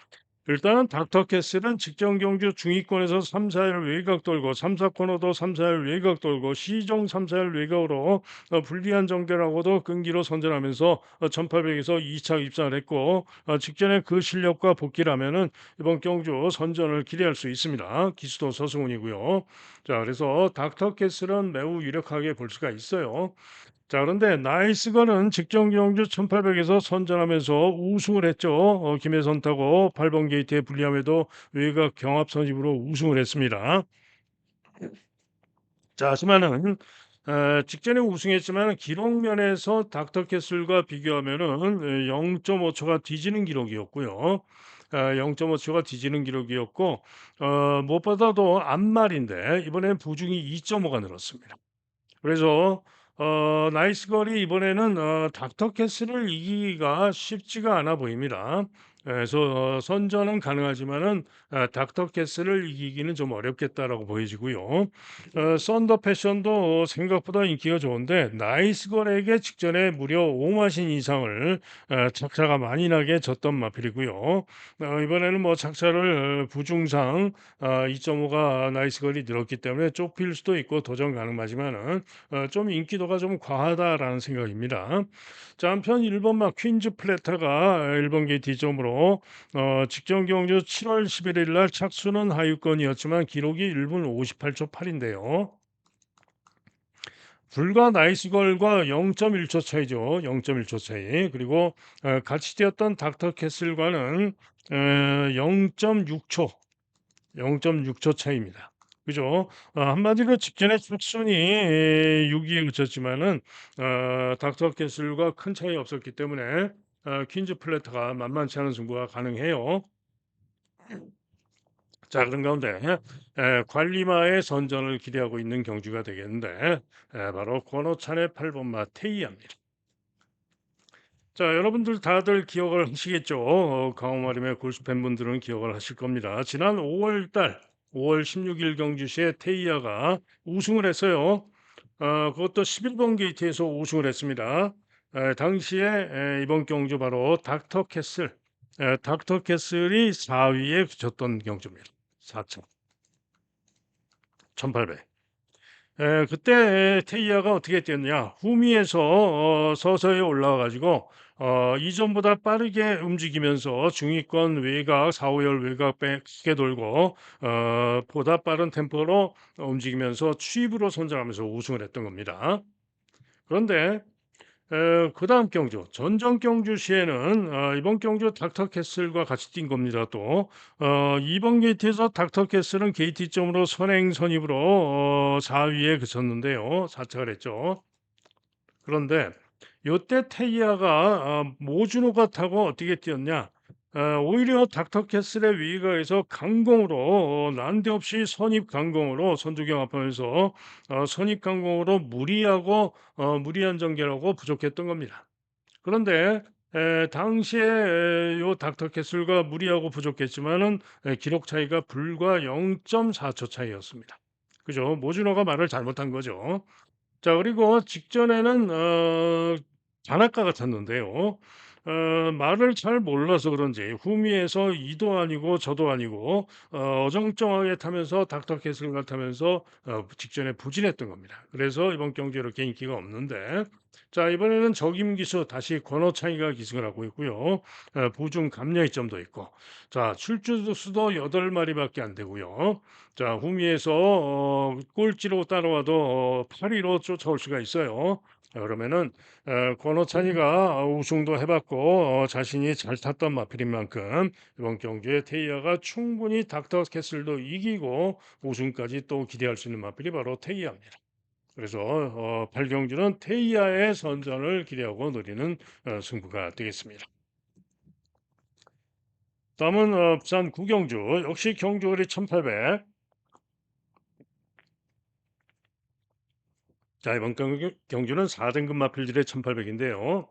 일단은 닥터캐슬은 직전 경주 중위권에서 3, 4일 외곽 돌고 3, 4코너도 3, 4일 외곽 돌고 시종 3, 4일 외곽으로 불리한 정대라고도 끈기로 선전하면서 1800에서 2차 입상을 했고 직전에 그 실력과 복귀라면은 이번 경주 선전을 기대할 수 있습니다. 기수도 서승훈이고요. 자, 그래서 닥터캐슬은 매우 유력하게 볼 수가 있어요. 자, 그런데 나이스건은 직전 경주 1800에서 선전하면서 우승을 했죠. 김혜선 타고 8번 게이트에 불리함에도 외곽 경합 선입으로 우승을 했습니다. 자, 하지만은 직전에 우승했지만 기록 면에서 닥터캐슬과 비교하면은 0.5초가 뒤지는 기록이었고요. 0.5초가 뒤지는 기록이었고 무엇보다도 앞말인데 이번엔 부중이 2.5가 늘었습니다. 그래서 나이스 걸이 이번에는 닥터캐슬을 이기기가 쉽지가 않아 보입니다. 그래서 선전은 가능하지만은 닥터캐슬을 이기기는 좀 어렵겠다라고 보여지고요. 썬더 패션도 생각보다 인기가 좋은데 나이스 걸에게 직전에 무려 5마신 이상을 착차가 많이 나게 졌던 마필이고요. 이번에는 뭐 착차를 부중상 2.5가 나이스 걸이 늘었기 때문에 좁힐 수도 있고 도전 가능하지만은 좀 인기도가 좀 과하다라는 생각입니다. 자, 한편 1번 막 퀸즈 플래터가 1번 게이트 점으로 직전 경주 7월 11일 날 착수는 하위권이었지만 기록이 1분 58초 8인데요. 불과 나이스걸과 0.1초 차이죠. 0.1초 차이. 그리고 같이 뛰었던 닥터캐슬과는 0.6초 0.6초 차이입니다. 그죠? 한마디로 직전에 착순이 6위에 그쳤지만은 닥터캐슬과 큰 차이 없었기 때문에 퀸즈 플래터가 만만치 않은 승부가 가능해요. 자, 그런 가운데 관리마의 선전을 기대하고 있는 경주가 되겠는데 바로 권호찬의 8번 마 테이아입니다. 자, 여러분들 다들 기억을 하시겠죠? 강호마림의 골수 팬분들은 기억을 하실 겁니다. 지난 5월 달 5월 16일 경주시에 테이아가 우승을 했어요. 그것도 11번 게이트에서 우승을 했습니다. 당시에 이번 경주 바로 닥터캐슬이 4위에 그쳤던 경주입니다. 4차 1800. 그때 테이아가 어떻게 뛰었냐? 후미에서 서서히 올라와 가지고 이전보다 빠르게 움직이면서 중위권 외곽 4, 5열 외곽 빼게 돌고 보다 빠른 템포로 움직이면서 추입으로 선전하면서 우승을 했던 겁니다. 그런데 그다음 경주 전전 경주 시에는 이번 경주 닥터캐슬과 같이 뛴 겁니다. 또 이번 게이트에서 닥터캐슬은 게이트 점으로 선행 선입으로 4위에 그쳤는데요. 4차를 했죠. 그런데 요때 테이아가 모주노가 타고 어떻게 뛰었냐? 오히려 닥터캐슬의 위기가에서 강공으로 난데없이 선입 강공으로 선두경합하면서 선입 강공으로 무리한 전개라고 부족했던 겁니다. 그런데 당시에 요 닥터 캐슬과 무리하고 부족했지만은 기록 차이가 불과 0.4초 차이였습니다. 그죠? 모주노가 말을 잘못한 거죠. 자, 그리고 직전에는 단아까 같았는데요. 말을 잘 몰라서 그런지 후미에서 이도 아니고 저도 아니고 어정쩡하게 타면서 닥터 캐슬과 타면서 직전에 부진했던 겁니다. 그래서 이번 경기에 이렇게 인기가 없는데, 자, 이번에는 적임 기수 다시 권어창이가 기승을 하고 있고요. 부중 감려의 점도 있고, 자, 출주 수도 8마리밖에 안 되고요. 자, 후미에서 꼴찌로 따라와도 8위로 쫓아올 수가 있어요. 그러면은 권호찬이가 우승도 해봤고 자신이 잘 탔던 마필인 만큼 이번 경기에 테이아가 충분히 닥터캐슬도 이기고 우승까지 또 기대할 수 있는 마필이 바로 테이아입니다. 그래서 8경주는 테이아의 선전을 기대하고 노리는 승부가 되겠습니다. 다음은 부산 구경주 역시 경주거리 1800. 자, 이번 경주는 4등급 마필들의 1800인데요.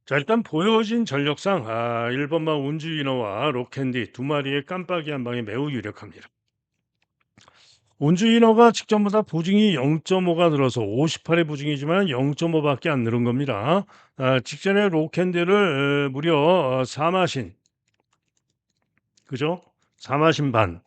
자, 일단 보여진 전력상 1번마 운주인어와 록캔디 두 마리의 깜빡이 한 방이 매우 유력합니다. 운주인어가 직전보다 부징이 0.5가 늘어서 58의 부징이지만 0.5밖에 안 늘은 겁니다. 직전에 록캔디를 무려 4마신, 그죠? 4마신 반,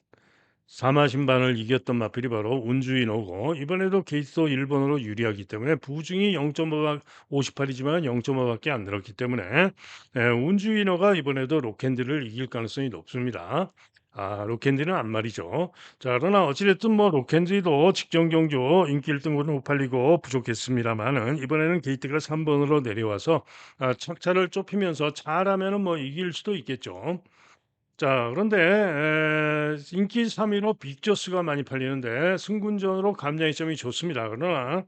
사마신 반을 이겼던 마필이 바로 운주인어고, 이번에도 게이트도 1번으로 유리하기 때문에 부중이 0.5, 58이지만 0.5밖에 안 늘었기 때문에 운주인어가 이번에도 로캔디를 이길 가능성이 높습니다. 로캔디는 안 말이죠. 자, 그러나 어찌됐든 뭐 로캔디도 직전 경주 인기 1등으로 못 팔리고 부족했습니다만은 이번에는 게이트가 3번으로 내려와서 착차를 좁히면서 잘하면은 뭐 이길 수도 있겠죠. 자, 그런데 인기 3위로 빅조스가 많이 팔리는데 승군전으로 감량이점이 좋습니다. 그러나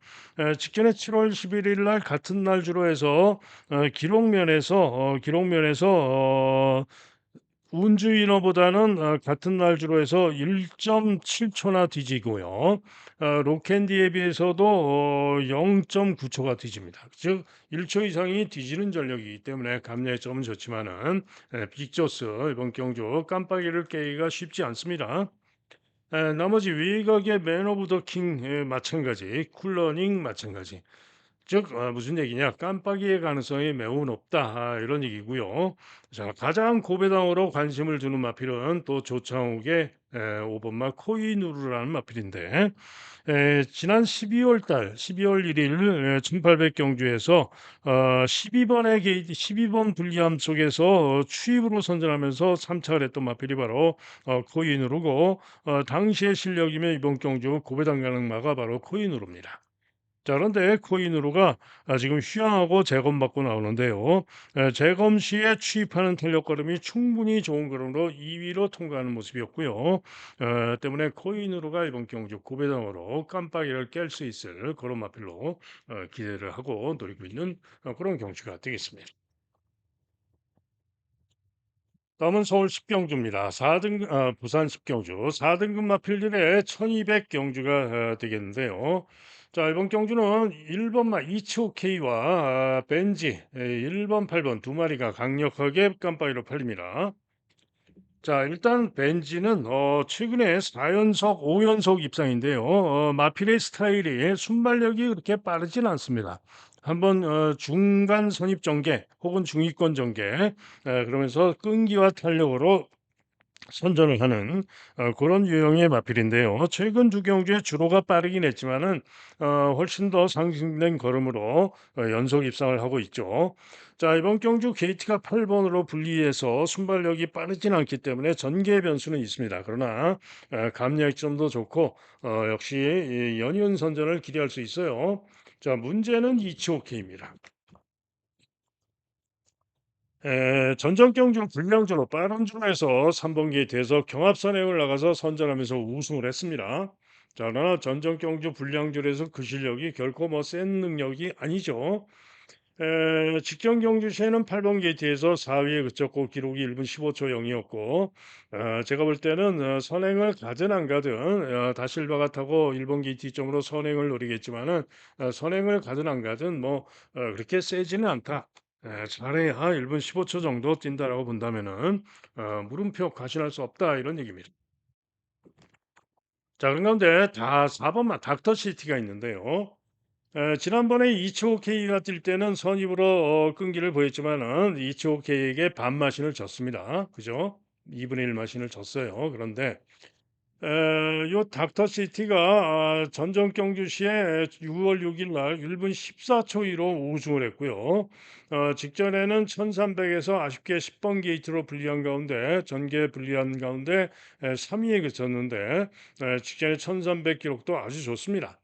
직전에 7월 11일 날 같은 날 주로 해서 기록면에서 운주인어보다는 같은 날 주로 해서 1.7초나 뒤지고요. 로캔디에 비해서도 0.9초가 뒤집니다. 즉 1초 이상이 뒤지는 전력이기 때문에 감량의 점은 좋지만은 빅조스 이번 경주 깜빡이를 깨기가 쉽지 않습니다. 나머지 외곽의 맨 오브 더 킹 마찬가지, 쿨러닝 마찬가지. 즉 무슨 얘기냐? 깜빡이의 가능성이 매우 높다. 이런 얘기고요. 자, 가장 고배당으로 관심을 두는 마필은 또 조창욱의 5번마 코이누르라는 마필인데 지난 12월 1일 1800 경주에서 12번의 게이트 12번 불리함 속에서 추입으로 선전하면서 3차를 했던 마필이 바로 코이누르고 당시의 실력이면 이번 경주 고배당 가능마가 바로 코이누르입니다. 자, 그런데 코인으로가 지금 휴양하고 재검받고 나오는데요. 재검 시에 취입하는 탄력 걸음이 충분히 좋은 걸음으로 2위로 통과하는 모습이었고요. 때문에 코인으로가 이번 경주 고배당으로 깜빡이를 깰 수 있을 그런 마필로 기대를 하고 노리고 있는 그런 경주가 되겠습니다. 다음은 서울 10경주입니다. 부산 10경주 4등급 마필들의 1200 경주가 되겠는데요. 자, 이번 경주는 1번마 이치오케이와 벤지 1번, 8번 두 마리가 강력하게 깜빡이로 팔립니다. 자, 일단 벤지는 최근에 4연속, 5연속 입상인데요. 마필의 스타일이 순발력이 그렇게 빠르진 않습니다. 한번 중간 선입 전개 혹은 중위권 전개 그러면서 끈기와 탄력으로 선전을 하는 그런 유형의 마필인데요. 최근 두 경주에 주로가 빠르긴 했지만은 훨씬 더 상승된 걸음으로 연속 입상을 하고 있죠. 자, 이번 경주 게이트가 8번으로 분리해서 순발력이 빠르진 않기 때문에 전개 변수는 있습니다. 그러나 감량점도 좋고 역시 이 연이은 선전을 기대할 수 있어요. 자, 문제는 이치오케입니다. 전정경 중 불량주로 빠른 줄에서 3번 게이트에서 경합선행을 나가서 선전하면서 우승을 했습니다. 자, 그러나 전정경주 불량줄에서 그 실력이 결코 뭐 센 능력이 아니죠. 직전 경주 시에는 8번 게이트에서 4 위에 그쳤고 기록이 1분 15초 0 이었고 제가 볼 때는 선행을 가든 안 가든 다실바가 타고 1번 게이트 점으로 선행을 노리겠지만은 선행을 가든 안 가든 뭐 그렇게 세지는 않다. 잘해야 1분 15초 정도 뛴다라고 본다면은 물음표 과신할 수 없다 이런 얘기입니다. 자 그런 가운데 다 4 번만 닥터시티가 있는데요. 지난번에 이치오 K가 뛸 때는 선입으로 끈기를 보였지만은 이치오 K에게 반 마신을 졌습니다. 그죠? 2 분의 1 마신을 졌어요. 그런데 요 닥터 시티가 전적 경주 시에 6월 6일 날 1분 14초 2로 우승을 했고요. 직전에는 1300 에서 아쉽게 10번 게이트로 불리한 가운데 전개 불리한 가운데 3 위에 그쳤는데 직전에 1300 기록도 아주 좋습니다.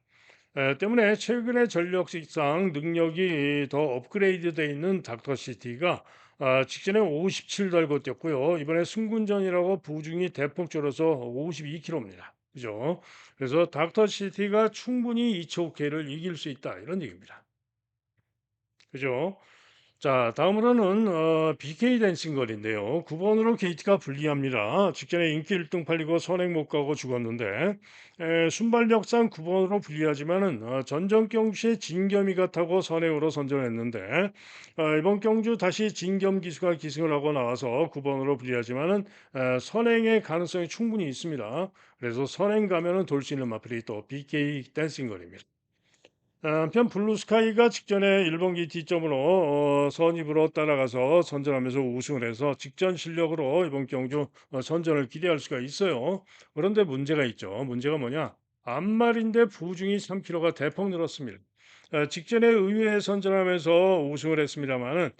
때문에 최근에 전력직상 능력이 더 업그레이드돼 있는 닥터시티가 직전에 57 달고 뛰었고요. 이번에 승군전이라고 부중이 대폭 줄어서 52km입니다. 그죠? 그래서 닥터시티가 충분히 이초케를 이길 수 있다 이런 얘기입니다. 그죠? 자 다음으로는 BK 댄싱 거리인데요. 9 번으로 게이트가 불리합니다. 직전에 인기 1등 팔리고 선행 못 가고 죽었는데 순발력상 9 번으로 불리하지만은 전전 경주에 진겸이가 타고 선행으로 선전했는데 이번 경주 다시 진겸 기수가 기승을 하고 나와서 9 번으로 불리하지만은 선행의 가능성이 충분히 있습니다. 그래서 선행 가면은 돌 수 있는 마필이 또 BK 댄싱 거리입니다. 한편 블루스카이가 직전에 일본 기티점으로 선입으로 따라가서 선전하면서 우승을 해서 직전 실력으로 이번 경주 선전을 기대할 수가 있어요. 그런데 문제가 있죠. 문제가 뭐냐? 앞말인데 부중이 3kg가 대폭 늘었습니다. 직전에 의회에 선전하면서 우승을 했습니다마는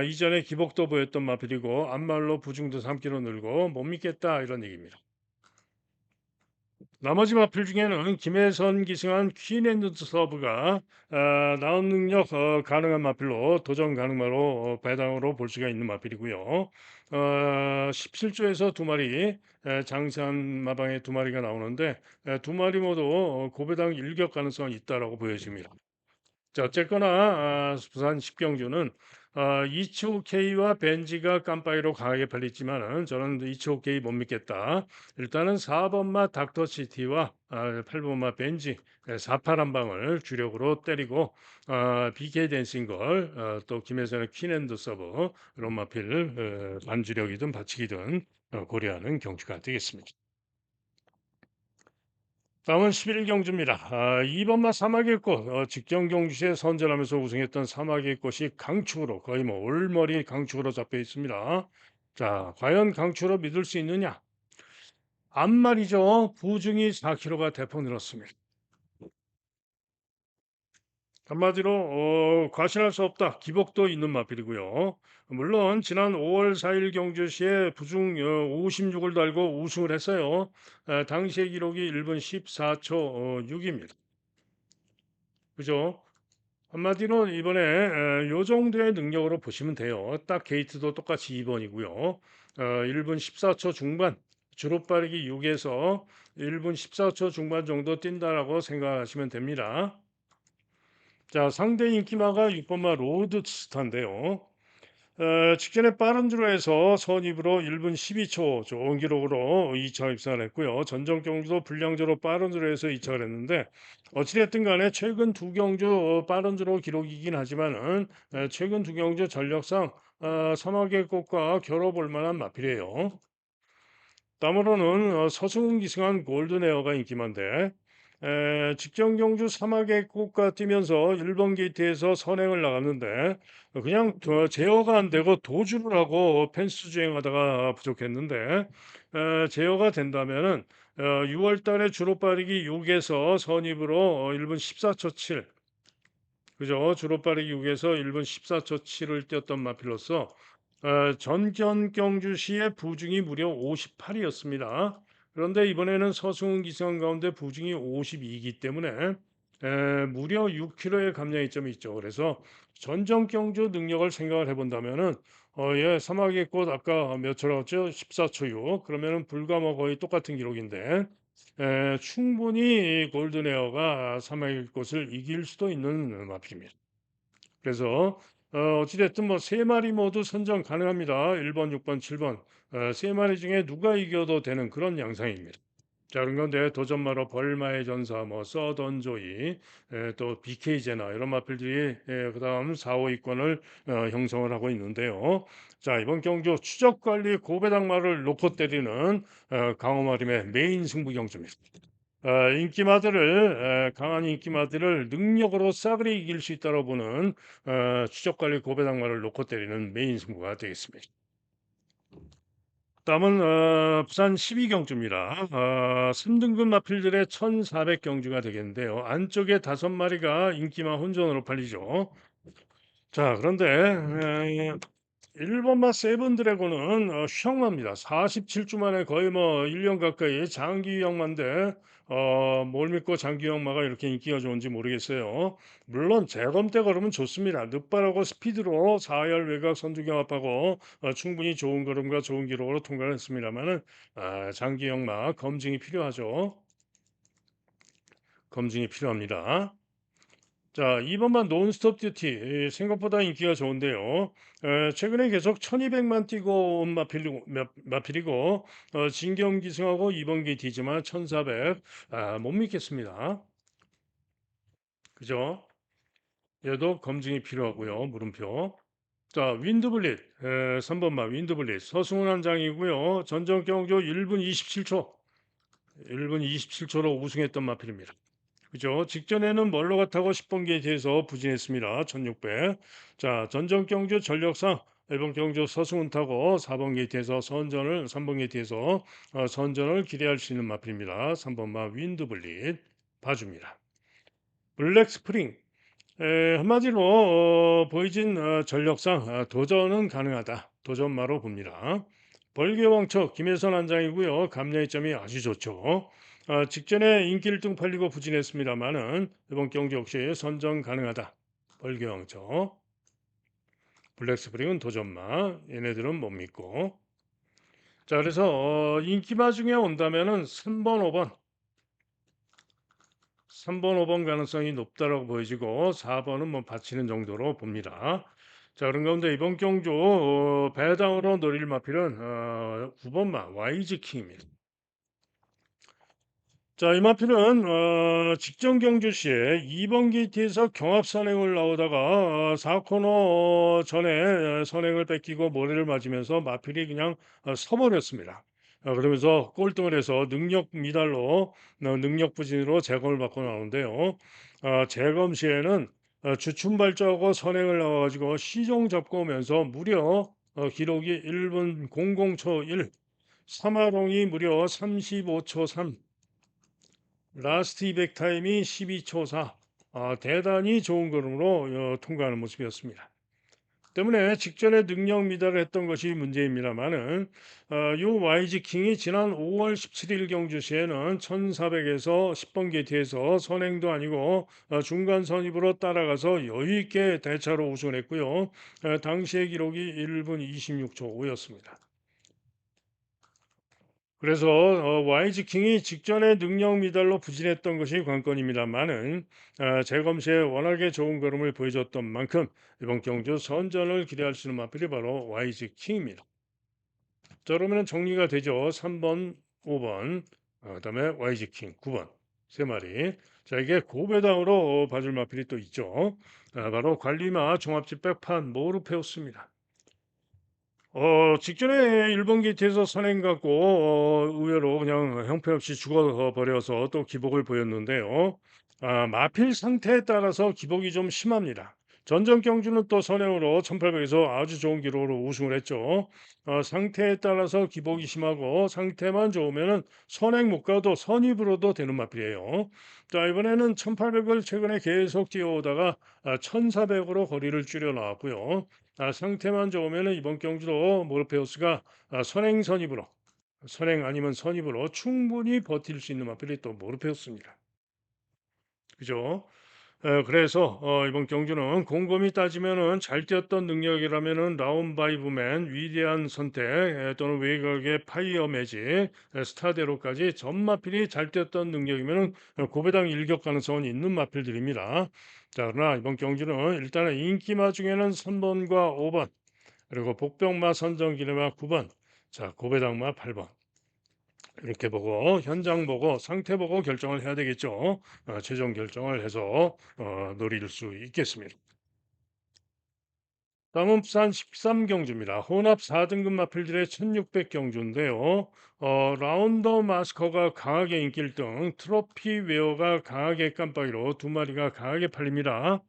이전에 기복도 보였던 마필이고 앞말로 부중도 3kg 늘고 못 믿겠다 이런 얘기입니다. 나머지 마필 중에는 김혜선 기승한 퀸앤드 서브가 나온 능력 가능한 마필로 도전 가능마로 배당으로 볼 수가 있는 마필이고요. 17조에서 두 마리 장세한 마방에 두 마리가 나오는데 두 마리 모두 고배당 일격 가능성이 있다라고 보여집니다. 자 어쨌거나 부산 십경주는 이츠오 K와 벤지가 깜빠이로 강하게 팔렸지만은 저는 이츠오 K 못 믿겠다. 일단은 4 번마 닥터시티와 8 번마 벤지 4팔 한 방을 주력으로 때리고 BK 댄싱걸 또 김혜선의 퀸앤드 서브 롬마필 반주력이든 받치기든 고려하는 경주가 되겠습니다. 다음은 11 경주입니다. 2 번마 사막의 꽃 직전 경주시에 선전하면서 우승했던 사막의 꽃이 강축으로 거의 뭐 올머리 강축으로 잡혀 있습니다. 자 과연 강축으로 믿을 수 있느냐? 앞말이죠. 부중이 4kg가 대폭 늘었습니다. 한마디로 과신할 수 없다. 기복도 있는 마필이고요. 물론 지난 5월 4일 경주시에 부중 56을 달고 우승을 했어요. 당시의 기록이 1분 14초 6입니다. 그죠? 한마디로 이번에 요 정도의 능력으로 보시면 돼요. 딱 게이트도 똑같이 2 번이고요. 1분 14초 중반 주로 빠르기 6 에서 1분 14초 중반 정도 뛴다라고 생각하시면 됩니다. 자 상대 인기마가 6 번마 로드스타인데요. 직전에 빠른 주로에서 선입으로 1분 12초 좋은 기록으로 2차 입상을 했고요. 전적 경주도 불량주로 빠른 주로에서 2 차를 했는데 어찌 됐든 간에 최근 두 경주 빠른 주로 기록이긴 하지만은 최근 두 경주 전력상 사막의 꽃과 겨뤄볼 만한 마필이에요. 다음으로는 서승훈 기승한 골든 에어가 인기 많은데 직전 경주 사막의 꽃과 뛰면서 1번 게이트에서 선행을 나갔는데 그냥 제어가 안 되고 도주를 하고 펜스 주행하다가 부족했는데 제어가 된다면은 6월 달에 주로 빠르기 6에서 선입으로 1분 14초 7 그죠? 주로 빠르기 6에서 1분 14초 7을 뛰었던 마필로서 전견 경주시의 부중이 무려 58이었습니다. 그런데 이번에는 서승훈 기성 가운데 부중이 52이기 때문에 무려 6kg의 감량이 점이 있죠. 그래서 전정 경주 능력을 생각을 해본다면은 예, 사막의 꽃 아까 몇 초라고죠? 14초 6. 그러면은 불과 뭐 거의 똑같은 기록인데 충분히 골든에어가 사막의 꽃을 이길 수도 있는 마필입니다. 그래서 어찌 됐든 뭐 세 마리 모두 선정 가능합니다. 1 번, 6번, 7 번. 세 마리 중에 누가 이겨도 되는 그런 양상입니다. 자 그런데 도전마로 벌마의 전사 뭐 서던조이 또 BK 제나 이런 마필들이 그다음 4, 5위권을 형성을 하고 있는데요. 자 이번 경주 추적 관리 고배당마를 놓고 때리는 강호마림의 메인 승부 경주입니다. 강한 인기마들을 능력으로 싸그리 이길 수 있다고 보는 추적 관리 고배당마를 놓고 때리는 메인 승부가 되겠습니다. 다음은 부산 12경주입니다. 3등급 마필들의 1400경주가 되겠는데요. 안쪽에 5마리가 인기마 혼전으로 팔리죠. 자, 그런데 1번마 세븐 드래곤은 휘황마입니다. 47주 만에 거의 뭐 1년 가까이 장기 휘황마인데 뭘 믿고 장기 휘황마가 이렇게 인기가 좋은지 모르겠어요. 물론 재검 때 걸으면 좋습니다. 늦발하고 스피드로 4열 외곽 선두 경합하고 충분히 좋은 걸음과 좋은 기록으로 통과를 했습니다만은 장기 휘황마 검증이 필요하죠. 검증이 필요합니다. 자, 2번만 논스톱 듀티 생각보다 인기가 좋은데요. 최근에 계속 1200만 뛰고 온 마필이고 진경 기승하고 2번 게이트지만 1400 못 믿겠습니다. 그죠? 얘도 검증이 필요하고요. 물음표. 자, 윈드블릿 3번만 윈드블릿 서승훈 한 장이고요. 전적 경주 1분 27초 1분 27초로 우승했던 마필입니다. 그죠. 직전에는 멀로가 타고 10번 게이트에서 부진했습니다. 1600. 자, 전전 경주 전력상 1번 경주 서승훈 타고 4번 게이트에서 3번 게이트에서 선전을 기대할 수 있는 마필입니다. 3번마 윈드블릿 봐줍니다. 블랙 스프링 한마디로 보이진 전력상 도전은 가능하다. 도전마로 봅니다. 벌교왕초 김혜선 한장이고요. 감량점이 아주 좋죠. 직전에 인기 1등 팔리고 부진했습니다만은 이번 경기 역시 선정 가능하다. 벌교왕초 블랙스프링은 도전마 얘네들은 못 믿고 자 그래서 인기마 중에 온다면은 3번 5번 3번 5번 가능성이 높다라고 보여지고 4번은 뭐 받치는 정도로 봅니다. 자 그런 가운데 이번 경주 배당으로 노릴 마필은 9번마 YG 킹입니다. 자, 이 마필은 직전 경주 시에 2번 게이트에서 경합 선행을 나오다가 4코너 전에 선행을 뺏기고 모래를 맞으면서 마필이 그냥 서버렸습니다. 그러면서 꼴등을 해서 능력 미달로 능력 부진으로 재검을 받고 나오는데요. 재검 시에는 주춤 발주하고 선행을 나와가지고 시종 잡고 오면서 무려 기록이 1분 00초 1, 삼하롱이 무려 35초 3, 라스트 이백 타임이 12초 4. 대단히 좋은 걸음으로 통과하는 모습이었습니다. 때문에 직전에 능력 미달을 했던 것이 문제입니다만은 요 YG 킹이 지난 5월 17일 경주 시에는 1400에서 10번 게이트에서 선행도 아니고 중간 선입으로 따라가서 여유 있게 대차로 우승을 했고요. 당시의 기록이 1분 26초 5였습니다. 그래서 YG 킹이 직전에 능력 미달로 부진했던 것이 관건입니다만은 재검 시에 워낙에 좋은 걸음을 보여줬던 만큼 이번 경주 선전을 기대할 수 있는 마필이 바로 YG 킹입니다. 자 그러면 정리가 되죠. 3번, 5번, 그다음에 YG 킹 9번 세 마리. 자 이게 고배당으로 봐줄 마필이 또 있죠. 바로 관리마 종합집 백판 모르페우스입니다. 직전에 일본 게이트에서 선행 갖고 의외로 그냥 형편없이 죽어 버려서 또 기복을 보였는데요. 마필 상태에 따라서 기복이 좀 심합니다. 전전 경주는 또 선행으로 1800에서 아주 좋은 기록으로 우승을 했죠. 상태에 따라서 기복이 심하고 상태만 좋으면은 선행 못 가도 선입으로도 되는 마필이에요. 자, 이번에는 1800을 최근에 계속 뛰어오다가 1400으로 거리를 줄여 나왔고요. 상태만 좋으면은 이번 경주도 모르페우스가 선행 선입으로 선행 아니면 선입으로 충분히 버틸 수 있는 마필이 또 모르페우스입니다. 그죠? 그래서 이번 경주는 곰곰이 따지면은 잘 뛰었던 능력이라면은 라운 바이브맨, 위대한 선택 또는 외곽의 파이어 매직, 스타대로까지 전 마필이 잘 뛰었던 능력이면은 고배당 일격 가능성은 있는 마필들입니다. 자, 그러나 이번 경주는 일단은 인기마 중에는 3번과 5번, 그리고 복병마 선정기르마 9번, 자, 고배당마 8번. 이렇게 보고 현장 보고 상태 보고 결정을 해야 되겠죠. 최종 결정을 해서 노릴 수 있겠습니다. 다음은 부산 13경주입니다. 혼합 4등급 마필들의 1600경주인데요. 라운더 마스커가 강하게 인기 1등, 트로피 웨어가 강하게 깜빡이로 두 마리가 강하게 팔립니다.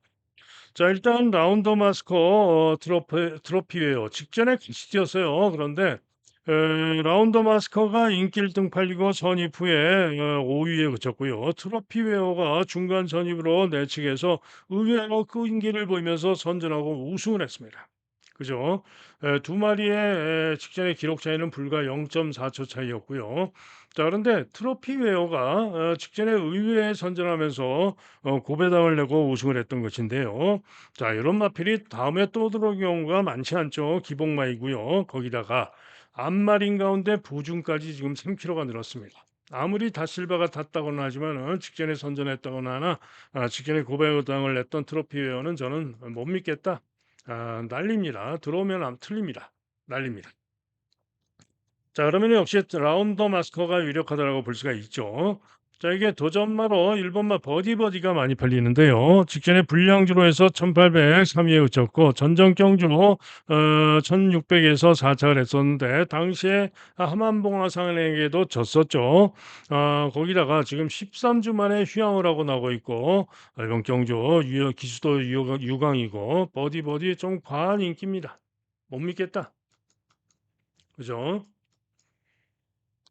자, 일단 라운더 마스커 트로피웨어 직전에 같이 뛰었어요. 그런데 라운더 마스커가 인기 1등 팔리고 선입 후에 5위에 그쳤고요. 트로피웨어가 중간 선입으로 내측에서 의외로 그 인기를 보이면서 선전하고 우승을 했습니다. 그죠? 두 마리의 직전의 기록 차이는 불과 0.4초 차이였고요. 자, 그런데 트로피웨어가 직전에 의외에 선전하면서 고배당을 내고 우승을 했던 것인데요. 자, 이런 마필이 다음에 또 들어올 경우가 많지 않죠. 기복마이고요. 거기다가 앞마린 가운데 부중까지 지금 3kg가 늘었습니다. 아무리 다실바가 탔다거나 하지만은 직전에 선전했다거나 하나 직전에 고배당을 냈던 트로피웨어는 저는 못 믿겠다. 난립니다. 들어오면 안 틀립니다. 난립니다. 자, 그러면 역시 라운더 마스커가 유력하다라고 볼 수가 있죠. 자, 이게 도전마로 1번마 버디버디가 많이 팔리는데요. 직전에 불량주로 해서 1800, 3위에 그쳤고, 전정경주로 1600에서 4착을 했었는데, 당시에 하만봉화상에게도 졌었죠. 거기다가 지금 13주 만에 휴양을 하고 나고 있고, 이번 경주 기수도 유강이고, 버디버디 좀 과한 인기입니다. 못 믿겠다. 그죠?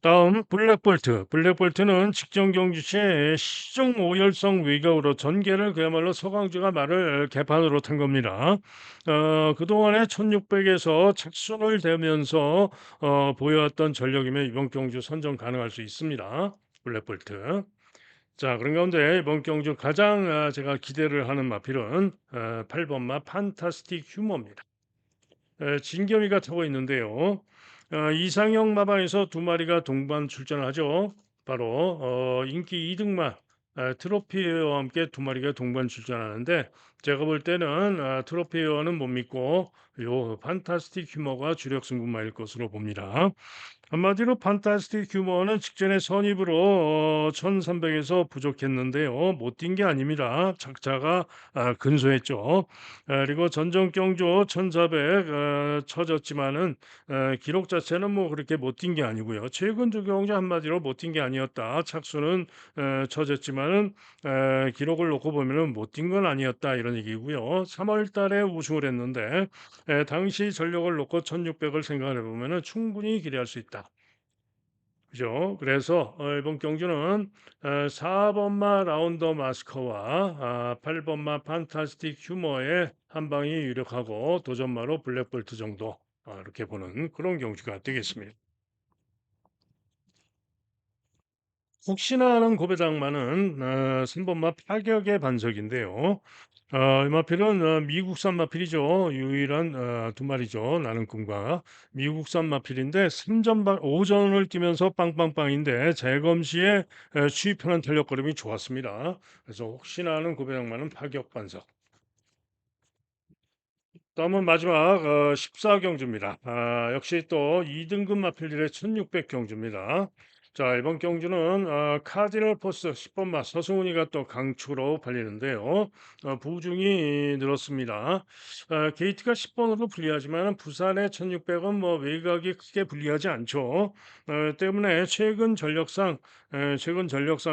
다음 블랙볼트. 블랙볼트는 직전 경주 시 시종 오열성 외곽으로 전개를 그야말로 서강주가 말을 개판으로 탄 겁니다. 그동안에 1600에서 착순을 대면서 보여왔던 전력이면 이번 경주 선정 가능할 수 있습니다. 블랙볼트. 자, 그런 가운데 이번 경주 가장 제가 기대를 하는 마필은 8번마 판타스틱 휴머입니다. 진겸이가 타고 있는데요. 이상형 마방에서 두 마리가 동반 출전하죠. 바로 인기 2등만 트로피와 함께 두 마리가 동반 출전하는데 제가 볼 때는 트로피어는 못 믿고 요 판타스틱 휴머가 주력 승부마일 것으로 봅니다. 한마디로 판타스틱 휴머는 직전에 선입으로 1300에서 부족했는데요. 못 뛴 게 아닙니다. 착자가 근소했죠. 그리고 전정경주 1400 쳐졌지만은 기록 자체는 뭐 그렇게 못 뛴 게 아니고요. 최근 두 경주 한마디로 못 뛴 게 아니었다. 착수는 쳐졌지만은 기록을 놓고 보면은 못 뛴 건 아니었다 이런 얘기고요. 3월 달에 우승을 했는데 당시 전력을 놓고 1600을 생각해 보면은 충분히 기대할 수 있다. 그죠? 그래서 이번 경주는 4번마 라운더 마스커와 8번마 판타스틱 휴머의 한 방이 유력하고 도전마로 블랙볼트 정도 이렇게 보는 그런 경주가 되겠습니다. 혹시나 하는 고배당마는 3번마 파격의 반석인데요. 이 마필은 미국산 마필이죠. 유일한 두 마리죠. 나는 꿈과 미국산 마필인데 5전을 뛰면서 빵빵빵인데 재검 시에 추입하는 탄력거림이 좋았습니다. 그래서 혹시나 하는 고배당마는 파격 반석. 다음은 마지막 14경주입니다. 역시 또 2등급 마필들의 1600경주입니다. 자, 이번 경주는 카디널 포스 10번마 서승훈이가 또 강추로 팔리는데요. 부중이 늘었습니다. 게이트가 10번으로 불리하지만 부산의 1600은 뭐 외곽이 크게 불리하지 않죠. 때문에 최근 전력상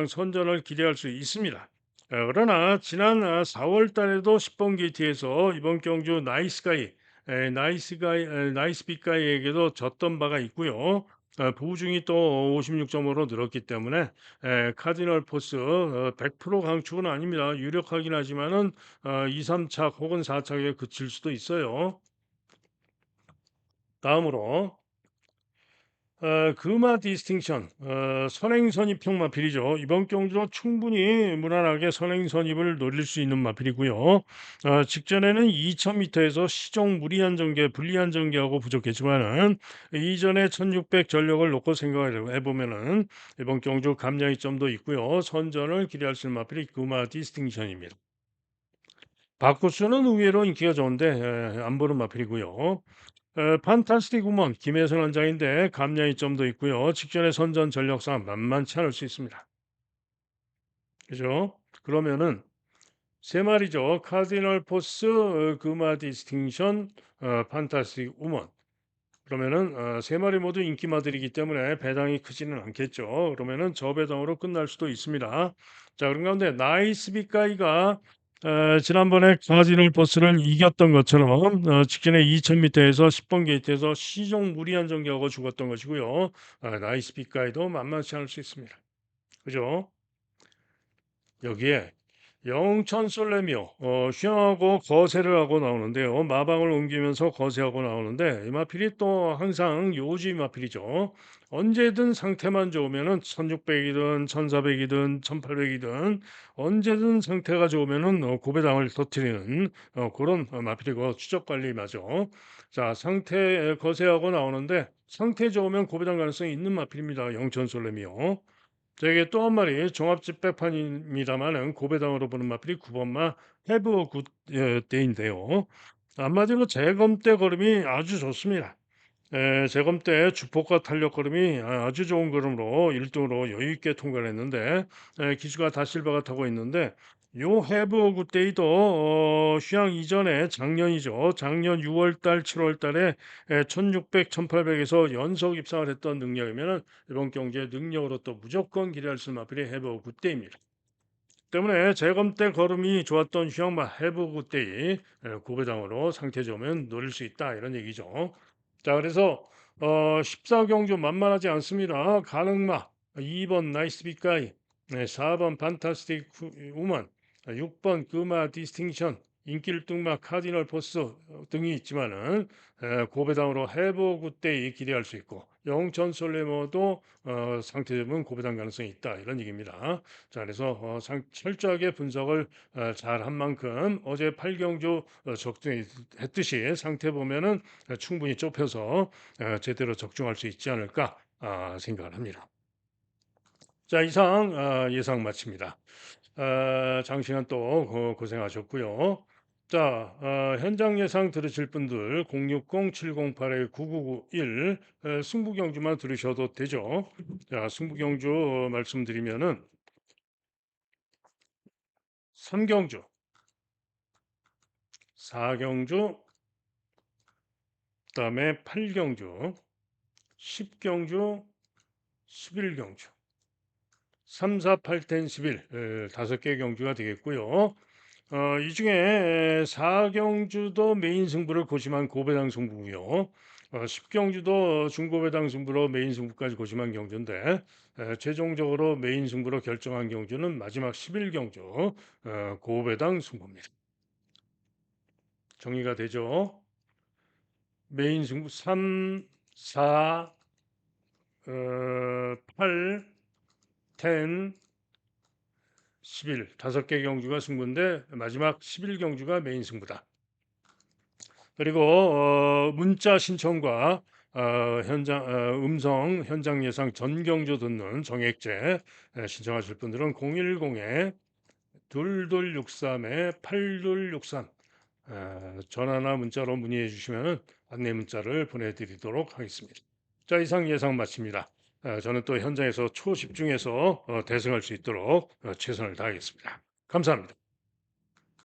선전을 기대할 수 있습니다. 그러나 지난 4월 달에도 10번 게이트에서 이번 경주 나이스비가이에게도 졌던 바가 있고요. 보중이 또 56점으로 늘었기 때문에 카디널 포스 100% 강축은 아닙니다. 유력하긴 하지만은 2, 3착 혹은 4착에 그칠 수도 있어요. 다음으로 금화 디스팅션 선행 선입형 마필이죠. 이번 경주도 충분히 무난하게 선행 선입을 노릴 수 있는 마필이고요. 직전에는 2,000m에서 시종 무리한 전개, 불리한 전개하고 부족했지만은 이전에 1,600 전력을 놓고 생각을 해보면은 이번 경주 감량의 점도 있고요. 선전을 기대할 수 있는 마필이 금화 디스팅션입니다. 바쿠스는 의외로 인기가 좋은데 안 보는 마필이고요. 판타스틱 우먼 김혜선 원장인데 감량이 좀 더 있고요. 직전의 선전 전력상 만만치 않을 수 있습니다. 그죠? 그러면은 세 마리죠. 카디널 포스, 금화 디스팅션, 판타스틱 우먼. 그러면은 세 마리 모두 인기마들이기 때문에 배당이 크지는 않겠죠. 그러면은 저배당으로 끝날 수도 있습니다. 자, 그런 가운데 나이스 빅가이가 지난번에 카지노 버스를 이겼던 것처럼 직전에 2000m에서 10번 게이트에서 시종 무리한 전개하고 죽었던 것이고요. 나이스 빅가이도 만만치 않을 수 있습니다. 그죠? 여기에 영천 솔레미오 휘황하고 거세를 하고 나오는데요. 마방을 옮기면서 거세하고 나오는데 이 마필이 또 항상 요지 마필이죠. 언제든 상태만 좋으면은 1600이든 1400이든 1800이든 언제든 상태가 좋으면은 고배당을 터트리는 그런 마필이고 추적 관리 맞죠. 자, 상태 거세하고 나오는데 상태 좋으면 고배당 가능성이 있는 마필입니다. 영천 솔레미오. 저에게 또 한 마리 종합집 백판입니다만은 고배당으로 보는 마필이 9번마 해브 굿 데이인데요. 한마디로 재검대 걸음이 아주 좋습니다. 재검대 주폭과 탄력 걸음이 아주 좋은 걸음으로 1등으로 여유 있게 통과를 했는데 기수가 다실바가 타고 있는데 요 해브 굿데이도 휴양 이전에 작년이죠. 작년 6월 달, 7월 달에 1600, 1800에서 연속 입상을 했던 능력이면 이번 경기의 능력으로 또 무조건 기대할 수 있는 마필이 해브 굿데이입니다. 때문에 재검 때 걸음이 좋았던 휴양마 해브 굿데이 고배당으로 상태 좋으면 노릴 수 있다 이런 얘기죠. 자, 그래서 14경주 만만하지 않습니다. 가능마 2번 나이스 빅가이, 4번 판타스틱 우먼, 6번 금마 디스팅션, 인기 1등마 카디널 포스 등이 있지만은 고배당으로 해보 굿데이 기대할 수 있고 영천 솔레머도 상태 좋으면 고배당 가능성이 있다 이런 얘기입니다. 자, 그래서 철저하게 분석을 잘한 만큼 어제 8경주 적중했듯이 상태 보면은 충분히 좁혀서 제대로 적중할 수 있지 않을까 생각을 합니다. 자, 이상 예상 마칩니다. 장시간 또 고생하셨고요. 자, 현장 예상 들으실 분들 060-708-9991 승부 경주만 들으셔도 되죠. 자, 승부 경주 말씀드리면은 3경주, 4경주, 그다음에 8경주, 10경주, 11경주, 3, 4, 8, 10, 11 다섯 개 경주가 되겠고요. 이 중에 4경주도 메인 승부를 고심한 고배당 승부고요. 10경주도 중고배당 승부로 메인 승부까지 고심한 경주인데 최종적으로 메인 승부로 결정한 경주는 마지막 11경주 고배당 승부입니다. 정리가 되죠? 메인 승부 3, 4, 8, 10, 11 다섯 개 경주가 승부인데 마지막 11경주가 메인 승부다. 그리고 문자 신청과 현장 음성 현장 예상 전경주 듣는 정액제 신청하실 분들은 010에 2263에 8263 전화나 문자로 문의해 주시면 안내 문자를 보내드리도록 하겠습니다. 자, 이상 예상 마칩니다. 저는 또 현장에서 초집중해서 대응할 수 있도록 최선을 다하겠습니다. 감사합니다.